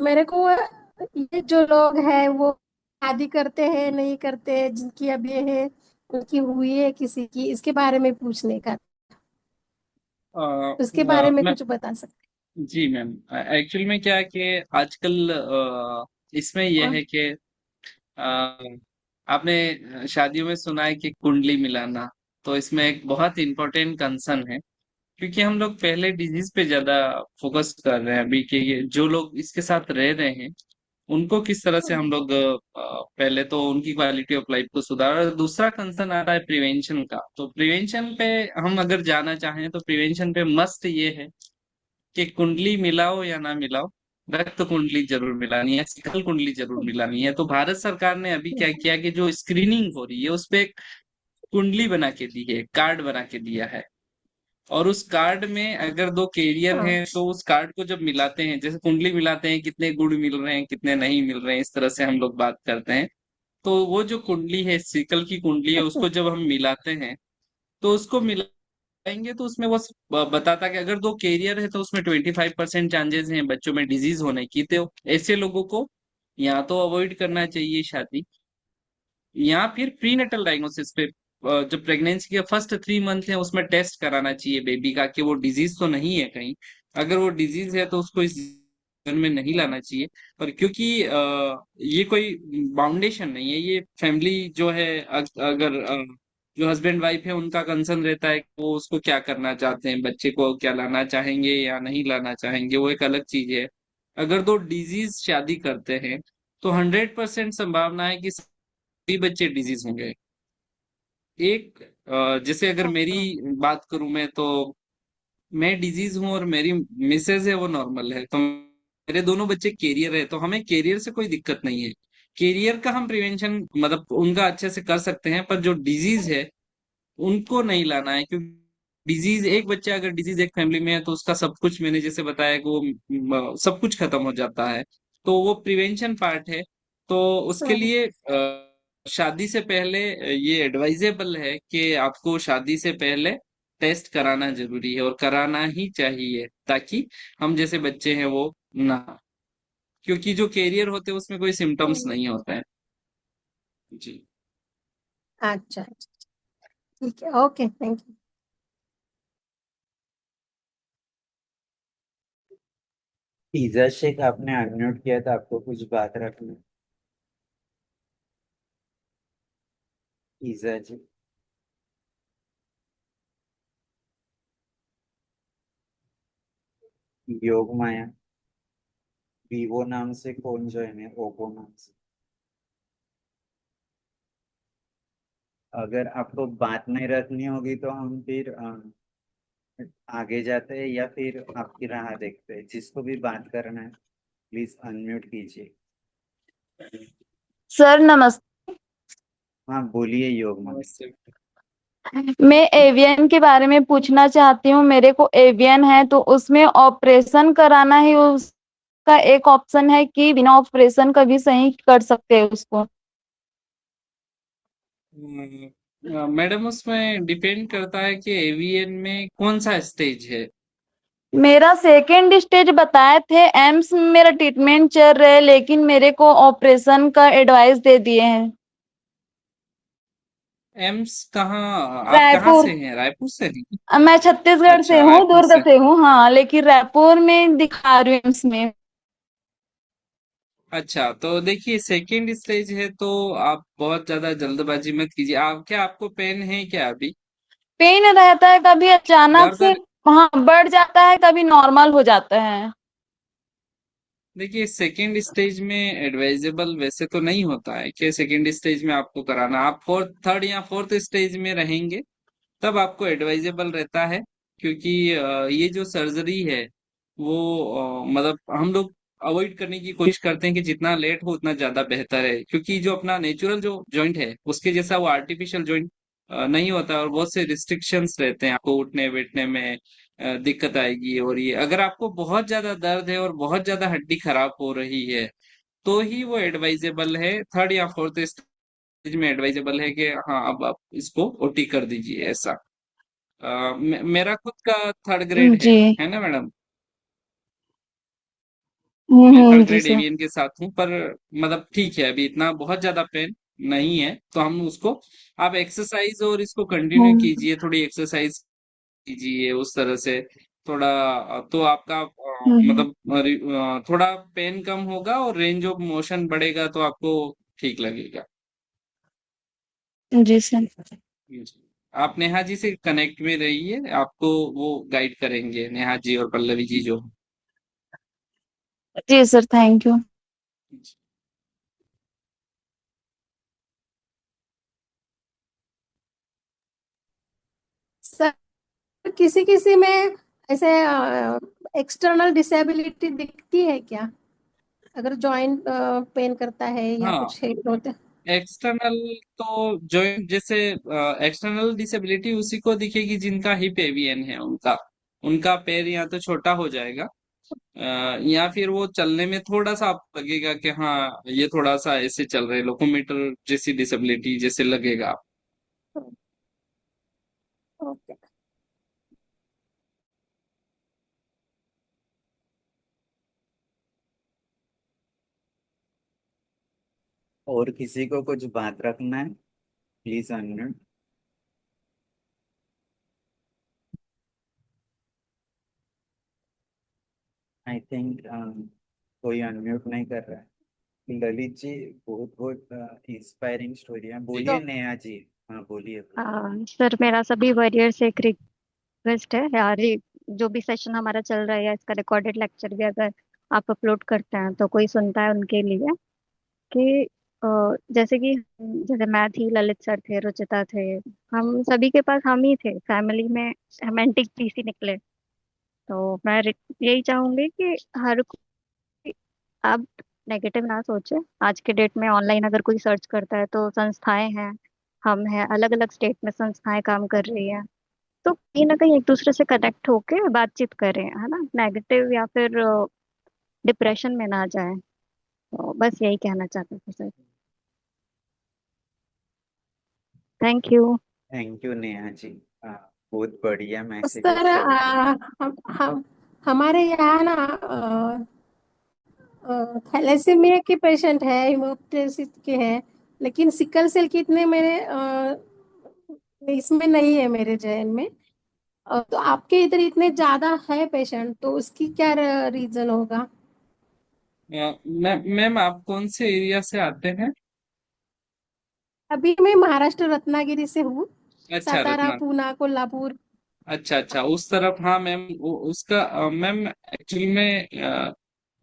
मेरे को ये जो लोग हैं वो शादी करते हैं नहीं करते, जिनकी अभी है उनकी हुई है किसी की, इसके बारे में पूछने का, उसके बारे में
मैं
कुछ बता सकते
जी मैम, एक्चुअल में क्या है कि आजकल इसमें यह
हैं?
है कि आपने शादियों में सुना है कि कुंडली मिलाना, तो इसमें एक बहुत इंपॉर्टेंट कंसर्न है, क्योंकि हम लोग पहले डिजीज पे ज्यादा फोकस कर रहे हैं अभी कि ये जो लोग इसके साथ रह रहे हैं उनको किस तरह से हम लोग पहले तो उनकी क्वालिटी ऑफ लाइफ को सुधार, और दूसरा कंसर्न आ रहा है प्रिवेंशन का। तो प्रिवेंशन पे हम अगर जाना चाहें तो प्रिवेंशन पे मस्ट ये है कि कुंडली मिलाओ या ना मिलाओ, रक्त कुंडली जरूर मिलानी है, सिकल कुंडली जरूर मिलानी है। तो भारत सरकार ने अभी क्या किया कि जो स्क्रीनिंग हो रही है उस पे एक कुंडली बना के दी है, कार्ड बना के दिया है। और उस कार्ड में अगर दो कैरियर
हाँ।
हैं तो उस कार्ड को जब मिलाते हैं, जैसे कुंडली मिलाते हैं, कितने गुण मिल रहे हैं कितने नहीं मिल रहे हैं, इस तरह से हम लोग बात करते हैं। तो वो जो कुंडली है, सिकल की कुंडली है, उसको जब हम मिलाते हैं तो उसको मिलाएंगे तो उसमें वो बताता कि अगर दो कैरियर है तो उसमें 25% चांसेस हैं बच्चों में डिजीज होने की। तो ऐसे लोगों को या तो अवॉइड करना चाहिए शादी, या फिर प्रीनेटल डायग्नोसिस पे जो प्रेगनेंसी के फर्स्ट 3 मंथ है उसमें टेस्ट कराना चाहिए बेबी का कि वो डिजीज तो नहीं है कहीं। अगर वो डिजीज है तो उसको इस जीवन में नहीं लाना चाहिए। पर क्योंकि ये कोई बाउंडेशन नहीं है, ये फैमिली जो है, अगर जो हस्बैंड वाइफ है उनका कंसर्न रहता है कि वो उसको क्या करना चाहते हैं, बच्चे को क्या लाना चाहेंगे या नहीं लाना चाहेंगे, वो एक अलग चीज है। अगर दो डिजीज शादी करते हैं तो 100% संभावना है कि सभी बच्चे डिजीज होंगे। एक जैसे अगर मेरी
हाँ।
बात करूं मैं, तो मैं डिजीज हूं और मेरी मिसेज है वो नॉर्मल है, तो मेरे दोनों बच्चे कैरियर है, तो हमें कैरियर से कोई दिक्कत नहीं है। कैरियर का हम प्रिवेंशन मतलब उनका अच्छे से कर सकते हैं, पर जो डिजीज है उनको नहीं लाना है, क्योंकि डिजीज एक बच्चा अगर डिजीज एक फैमिली में है तो उसका सब कुछ, मैंने जैसे बताया कि वो सब कुछ खत्म हो जाता है। तो वो प्रिवेंशन पार्ट है। तो उसके
हम्म,
लिए शादी से पहले ये एडवाइजेबल है कि आपको शादी से पहले टेस्ट कराना जरूरी है और कराना ही चाहिए, ताकि हम जैसे बच्चे हैं वो ना, क्योंकि जो कैरियर होते हैं उसमें कोई सिम्टम्स
हम्म।
नहीं होते हैं। जी।
अच्छा अच्छा, ठीक है, okay, thank you.
Pizza shake आपने अनम्यूट किया था, आपको कुछ बात रखनी? पिज्जा जी। योग माया। वीवो नाम से कौन ज्वाइन है, ओप्पो नाम से? अगर आपको बात नहीं रखनी होगी तो हम फिर आगे जाते हैं, या फिर आपकी राह देखते हैं। जिसको भी बात करना है प्लीज अनम्यूट कीजिए।
सर नमस्ते।
हाँ बोलिए योग माया।
नमस्ते।
मैं एवियन के बारे में पूछना चाहती हूँ। मेरे को एवियन है तो उसमें ऑपरेशन कराना ही उसका एक ऑप्शन है कि बिना ऑपरेशन का भी सही कर सकते हैं उसको?
मैडम उसमें डिपेंड करता है कि एवीएन में कौन सा स्टेज है।
मेरा सेकेंड स्टेज बताए थे, एम्स में मेरा ट्रीटमेंट चल रहा है, लेकिन मेरे को ऑपरेशन का एडवाइस दे दिए हैं।
एम्स कहाँ? आप कहाँ
रायपुर।
से हैं? रायपुर से हैं?
मैं छत्तीसगढ़ से
अच्छा,
हूँ,
रायपुर
दुर्ग
से।
से हूँ, हाँ, लेकिन रायपुर में दिखा रही हूँ एम्स में।
अच्छा, तो देखिए सेकंड स्टेज है तो आप बहुत ज्यादा जल्दबाजी मत कीजिए। आप क्या, आपको पेन है क्या अभी?
पेन रहता है, कभी अचानक
दर्द
से हाँ बढ़ जाता है, कभी नॉर्मल हो जाता है।
देखिए सेकंड स्टेज में एडवाइजेबल वैसे तो नहीं होता है कि सेकंड स्टेज में आपको कराना। आप फोर्थ, थर्ड या फोर्थ स्टेज में रहेंगे तब आपको एडवाइजेबल रहता है, क्योंकि ये जो सर्जरी है वो मतलब हम लोग अवॉइड करने की कोशिश करते हैं कि जितना लेट हो उतना ज्यादा बेहतर है, क्योंकि जो अपना नेचुरल जो जॉइंट है उसके जैसा वो आर्टिफिशियल जॉइंट नहीं होता, और बहुत से रिस्ट्रिक्शंस रहते हैं, आपको उठने बैठने में दिक्कत आएगी। और ये अगर आपको बहुत ज्यादा दर्द है और बहुत ज्यादा हड्डी खराब हो रही है तो ही वो एडवाइजेबल है, थर्ड या फोर्थ स्टेज में एडवाइजेबल है कि हाँ अब आप इसको ओटी कर दीजिए ऐसा। मेरा खुद का थर्ड ग्रेड
जी।
है ना मैडम? मैं थर्ड
जी
ग्रेड
सर।
एवियन के साथ हूँ, पर मतलब ठीक है, अभी इतना बहुत ज्यादा पेन नहीं है, तो हम उसको, आप एक्सरसाइज और इसको कंटिन्यू
हम्म
कीजिए, थोड़ी एक्सरसाइज कीजिए उस तरह से थोड़ा, तो आपका
हम्म
मतलब थोड़ा पेन कम होगा और रेंज ऑफ मोशन बढ़ेगा तो आपको ठीक लगेगा।
जी सर।
जी। आप नेहा जी से कनेक्ट में रहिए, आपको वो गाइड करेंगे, नेहा जी और पल्लवी जी जो।
जी सर, थैंक यू।
सर, किसी किसी में ऐसे एक्सटर्नल डिसेबिलिटी दिखती है क्या, अगर जॉइंट पेन करता है या
हाँ,
कुछ है होता है?
एक्सटर्नल तो जॉइंट जैसे एक्सटर्नल डिसेबिलिटी उसी को दिखेगी जिनका हिप एवियन है, उनका उनका पैर या तो छोटा हो जाएगा, या फिर वो चलने में थोड़ा सा आपको लगेगा कि हाँ ये थोड़ा सा ऐसे चल रहे, लोकोमीटर जैसी डिसेबिलिटी जैसे लगेगा।
ओके।
और किसी को कुछ बात रखना है प्लीज अनम्यूट। आई थिंक कोई अनम्यूट नहीं कर रहा है। ललित जी, बहुत बहुत इंस्पायरिंग स्टोरी है,
तो
बोलिए नेहा जी। हाँ बोलिए बोलिए।
सर, मेरा सभी वॉरियर से एक रिक्वेस्ट है यार, ये जो भी सेशन हमारा चल रहा है या इसका रिकॉर्डेड लेक्चर भी अगर आप अपलोड करते हैं तो कोई सुनता है उनके लिए कि जैसे कि जैसे मैं थी, ललित सर थे, रुचिता थे, हम सभी के पास हम ही थे फैमिली में, हम एंटिक पीस ही निकले। तो मैं यही चाहूंगी कि हर कोई, आप नेगेटिव ना सोचे। आज के डेट में ऑनलाइन अगर कोई सर्च करता है तो संस्थाएं हैं, हम हैं, अलग अलग स्टेट में संस्थाएं काम कर रही है, तो कहीं ना कहीं एक दूसरे से कनेक्ट होके बातचीत करें, है ना, नेगेटिव या फिर डिप्रेशन में ना जाए। तो बस यही कहना चाहते थे sir. Thank you.
Thank you Neha ji. बहुत बढ़िया
सर
मैसेजेस शेयर किए।
हम हमारे यहाँ ना थैलेसीमिया के पेशेंट है, हीमोप्टेसिस के हैं, लेकिन सिकल सेल की इतने मेरे इसमें नहीं है मेरे जहन में। तो आपके इधर इतने ज्यादा है पेशेंट, तो उसकी क्या रीजन होगा?
मैम आप कौन से एरिया से आते हैं?
अभी मैं महाराष्ट्र रत्नागिरी से हूँ।
अच्छा,
सातारा,
रत्ना।
पूना, कोल्हापुर।
अच्छा अच्छा, उस तरफ। हाँ मैम, उसका मैम एक्चुअली में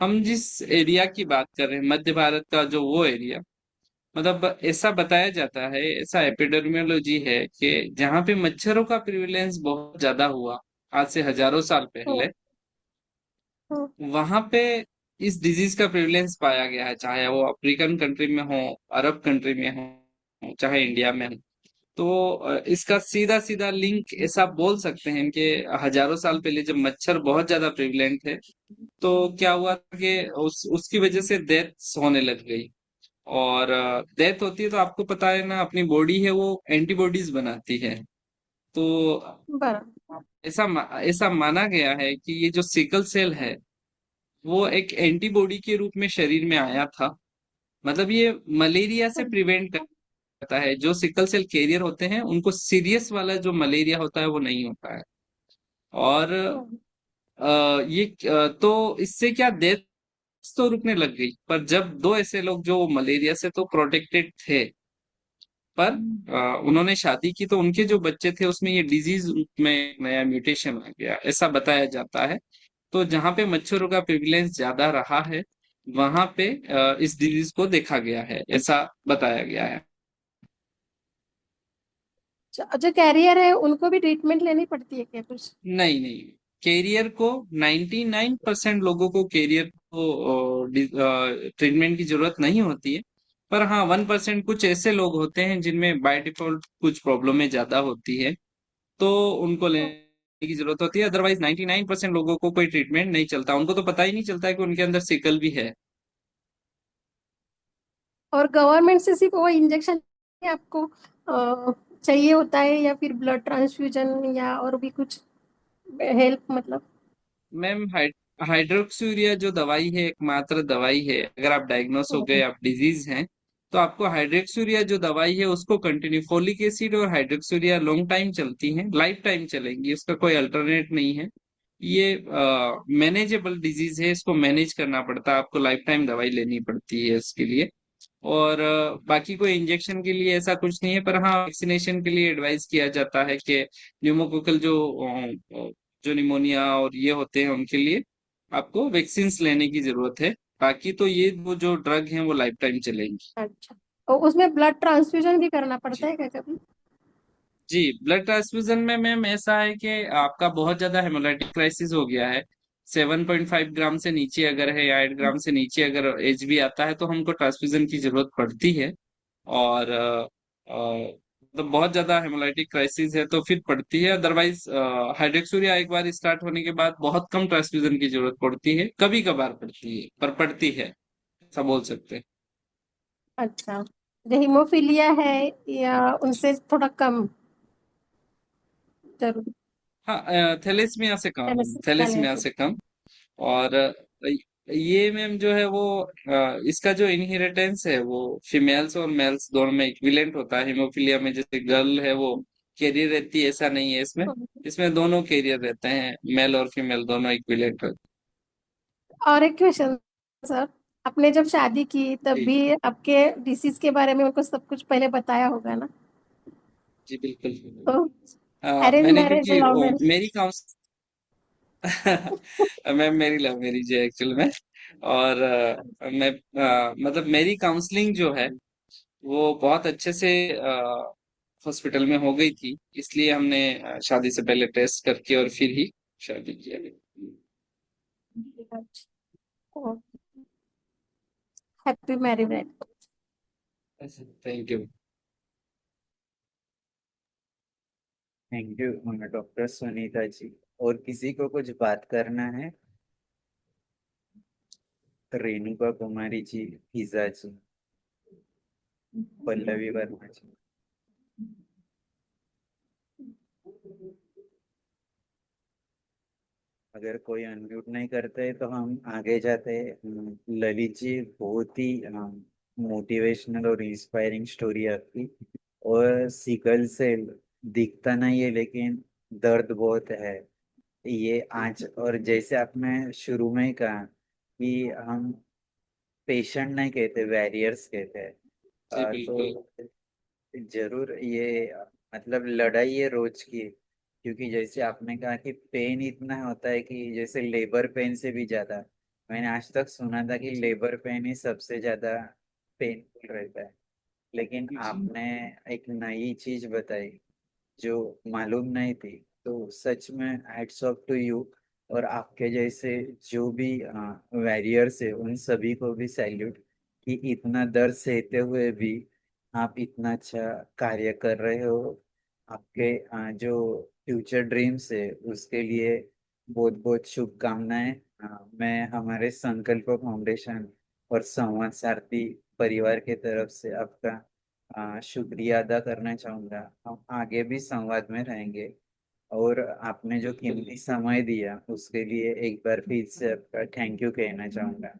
हम जिस एरिया की बात कर रहे हैं, मध्य भारत का जो वो एरिया, मतलब ऐसा बताया जाता है, ऐसा एपिडेमियोलॉजी है कि जहाँ पे मच्छरों का प्रिविलेंस बहुत ज्यादा हुआ आज से हजारों साल
हम्म,
पहले,
हम्म,
वहां पे इस डिजीज का प्रिविलेंस पाया गया है, चाहे वो अफ्रीकन कंट्री में हो, अरब कंट्री में हो, चाहे इंडिया में हो। तो इसका सीधा सीधा लिंक ऐसा बोल सकते हैं कि हजारों साल पहले जब मच्छर बहुत ज्यादा प्रिविलेंट थे, तो क्या हुआ कि उसकी वजह से डेथ्स होने लग गई। और डेथ होती है तो आपको पता है ना, अपनी बॉडी है वो एंटीबॉडीज बनाती है। तो
बराबर।
ऐसा माना गया है कि ये जो सिकल सेल है वो एक एंटीबॉडी के रूप में शरीर में आया था। मतलब ये मलेरिया से प्रिवेंट करता है। जो सिकल सेल कैरियर होते हैं उनको सीरियस वाला जो मलेरिया होता है वो नहीं होता है। और तो इससे क्या, डेथ तो रुकने लग गई, पर जब दो ऐसे लोग जो मलेरिया से तो प्रोटेक्टेड थे, पर उन्होंने शादी की, तो उनके जो बच्चे थे उसमें ये डिजीज में एक नया म्यूटेशन आ गया, ऐसा बताया जाता है। तो जहाँ पे मच्छरों का प्रिविलेंस ज्यादा रहा है, वहां पे इस डिजीज को देखा गया है, ऐसा बताया गया है।
जो कैरियर है उनको भी ट्रीटमेंट लेनी पड़ती है क्या कुछ?
नहीं नहीं, कैरियर को 99% लोगों को कैरियर को ट्रीटमेंट की जरूरत नहीं होती है। पर हाँ, 1% कुछ ऐसे लोग होते हैं जिनमें बाय डिफॉल्ट कुछ प्रॉब्लमें ज्यादा होती है, तो उनको लेने की जरूरत होती है। अदरवाइज 99% लोगों को कोई ट्रीटमेंट नहीं चलता, उनको तो पता ही नहीं चलता है कि उनके अंदर सिकल भी है।
और गवर्नमेंट से सिर्फ वो इंजेक्शन आपको चाहिए होता है, या फिर ब्लड ट्रांसफ्यूजन या और भी कुछ हेल्प मतलब?
मैम हाइड्रोक्सीयूरिया जो दवाई है, एकमात्र दवाई है। अगर आप डायग्नोस हो गए, आप डिजीज हैं, तो आपको हाइड्रोक्सीयूरिया जो दवाई है उसको कंटिन्यू, फोलिक एसिड और हाइड्रोक्सीयूरिया लॉन्ग टाइम चलती हैं, लाइफ टाइम चलेंगी, उसका कोई अल्टरनेट नहीं है। ये मैनेजेबल डिजीज है, इसको मैनेज करना पड़ता है, आपको लाइफ टाइम दवाई लेनी पड़ती है इसके लिए। और बाकी कोई इंजेक्शन के लिए ऐसा कुछ नहीं है। पर हाँ, वैक्सीनेशन के लिए एडवाइस किया जाता है कि न्यूमोकोकल जो निमोनिया और ये होते हैं उनके लिए आपको वैक्सीन लेने की जरूरत है। बाकी तो ये वो जो ड्रग हैं वो लाइफ टाइम चलेंगी।
अच्छा, और उसमें ब्लड ट्रांसफ्यूजन भी करना पड़ता
जी
है क्या कभी?
जी, ब्लड ट्रांसफ्यूजन में मैम ऐसा है कि आपका बहुत ज्यादा हेमोलाइटिक क्राइसिस हो गया है, 7.5 ग्राम से नीचे अगर है या 8 ग्राम से नीचे अगर एच बी आता है, तो हमको ट्रांसफ्यूजन की जरूरत पड़ती है। और मतलब बहुत ज्यादा हेमोलाइटिक क्राइसिस है तो फिर पड़ती है। अदरवाइज हाइड्रोक्सूरिया एक बार स्टार्ट होने के बाद बहुत कम ट्रांसफ्यूजन की जरूरत पड़ती है, कभी कभार पड़ती है पर पड़ती है, ऐसा बोल सकते हैं।
अच्छा, जो हीमोफीलिया है या उनसे थोड़ा कम जरूरी?
हाँ, थैलेसीमिया से कम, थैलेसीमिया
थैलेसीमिया।
से कम। और ये मैम जो है वो इसका जो इनहेरिटेंस है वो फीमेल्स और मेल्स दोनों में इक्विवेलेंट होता है। हेमोफीलिया में जैसे गर्ल है वो कैरियर रहती है, ऐसा नहीं है इसमें। इसमें दोनों कैरियर रहते हैं, मेल और फीमेल दोनों इक्विवेलेंट रहते
और एक क्वेश्चन सर, आपने जब शादी की तब
हैं। जी
भी आपके डिसीज के बारे में उनको सब कुछ पहले बताया होगा ना?
जी बिल्कुल।
तो अरेंज
मैंने
मैरिज,
क्योंकि
लव मैरिज?
मेरी काउंस मैम मेरी लव मैरिज है एक्चुअल में। और मैं मतलब मेरी काउंसलिंग जो है वो बहुत अच्छे से हॉस्पिटल में हो गई थी, इसलिए हमने शादी से पहले टेस्ट करके और फिर ही शादी किया।
Happy married life.
Thank you.
Thank you doctor Sunita ji. और किसी को कुछ बात करना है? रेणुका कुमारी जी, ईजा जी, पल्लवी वर्मा जी। अगर कोई अनम्यूट नहीं करते तो हम आगे जाते हैं। ललित जी, बहुत ही मोटिवेशनल और इंस्पायरिंग स्टोरी है आपकी। और सिकल सेल दिखता नहीं है लेकिन दर्द बहुत है ये आज। और जैसे आपने शुरू में ही कहा कि हम पेशेंट नहीं कहते, वैरियर्स कहते हैं।
जी बिल्कुल।
तो जरूर ये मतलब लड़ाई है रोज की। क्योंकि जैसे आपने कहा कि पेन इतना होता है कि जैसे लेबर पेन से भी ज्यादा। मैंने आज तक सुना था कि लेबर पेन ही सबसे ज्यादा पेनफुल रहता है। लेकिन
जी
आपने एक नई चीज बताई जो मालूम नहीं थी। तो सच में हैट्स ऑफ टू यू। और आपके जैसे जो भी वैरियर्स है उन सभी को भी सैल्यूट कि इतना दर्द सहते हुए भी आप इतना अच्छा कार्य कर रहे हो। आपके जो फ्यूचर ड्रीम्स है उसके लिए बहुत बहुत शुभकामनाएं। मैं हमारे संकल्प फाउंडेशन और संवाद सारथी परिवार के तरफ से आपका शुक्रिया अदा करना चाहूंगा। हम आगे भी संवाद में रहेंगे। और आपने जो
बिल्कुल।
कीमती समय दिया उसके लिए एक बार फिर से आपका थैंक यू कहना चाहूंगा।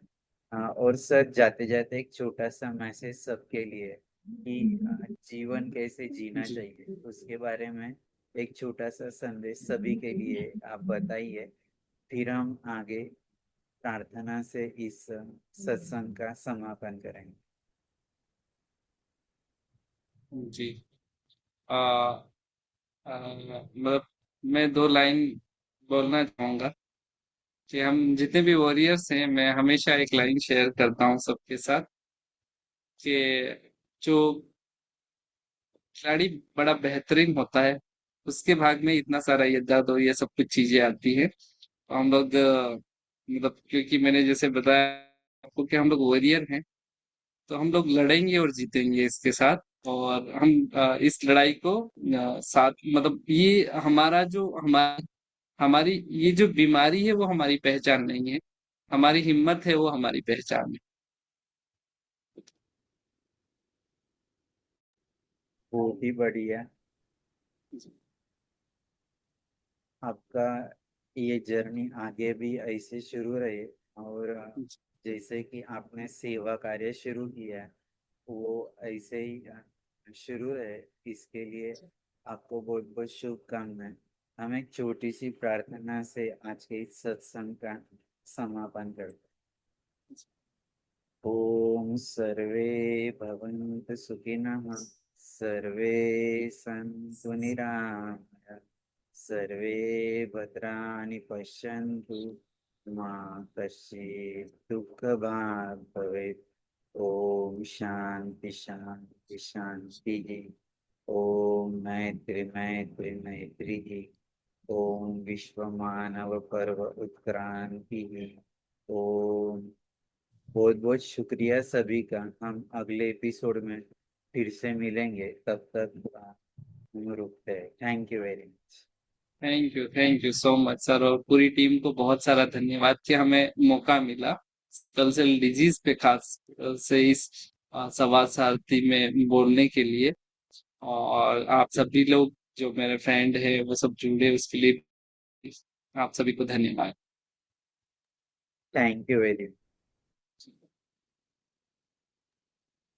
और सर, जाते जाते एक छोटा सा मैसेज सबके लिए कि जीवन कैसे जीना
जी
चाहिए उसके बारे में एक छोटा सा संदेश सभी के लिए आप बताइए। फिर हम आगे प्रार्थना से इस सत्संग का समापन करेंगे।
जी। आ, मतलब मैं दो लाइन बोलना चाहूंगा कि हम जितने भी वॉरियर्स हैं, मैं हमेशा एक लाइन शेयर करता हूँ सबके साथ कि जो खिलाड़ी बड़ा बेहतरीन होता है उसके भाग में इतना सारा ये दर्द और ये सब कुछ चीजें आती है। तो हम लोग मतलब क्योंकि मैंने जैसे बताया आपको कि हम लोग वॉरियर हैं, तो हम लोग लड़ेंगे और जीतेंगे इसके साथ। और हम इस लड़ाई को साथ मतलब ये हमारा जो हमारा हमारी ये जो बीमारी है वो हमारी पहचान नहीं है, हमारी हिम्मत है वो हमारी पहचान
बहुत ही बढ़िया।
है।
आपका ये जर्नी आगे भी ऐसे शुरू रहे। और जैसे कि आपने सेवा कार्य शुरू किया वो ऐसे ही शुरू रहे। इसके लिए आपको बहुत बहुत शुभकामनाएं। हम एक छोटी सी प्रार्थना से आज के इस सत्संग का समापन करते हैं। ओम सर्वे भवन्तु सुखिनः, सर्वे सन्तु निरामयाः, सर्वे भद्राणि पश्यन्तु, मा कश्चित् दुःखभाग् भवेत्। ओम शांति शांति शांति। ओम मैत्री मैत्री मैत्री। ओम विश्व मानव पर्व उत्क्रांति। ओम। बहुत बहुत शुक्रिया सभी का। हम अगले एपिसोड में फिर से मिलेंगे। तब तक हम रुकते हैं। Thank you very much.
Thank you so much sir, और पूरी टीम को बहुत सारा धन्यवाद कि हमें मौका मिला सिकल सेल डिजीज पे खास से इस संवाद सारथी में बोलने के लिए। और आप सभी लोग जो मेरे फ्रेंड है वो सब जुड़े उसके लिए आप सभी को धन्यवाद।
Thank you very much.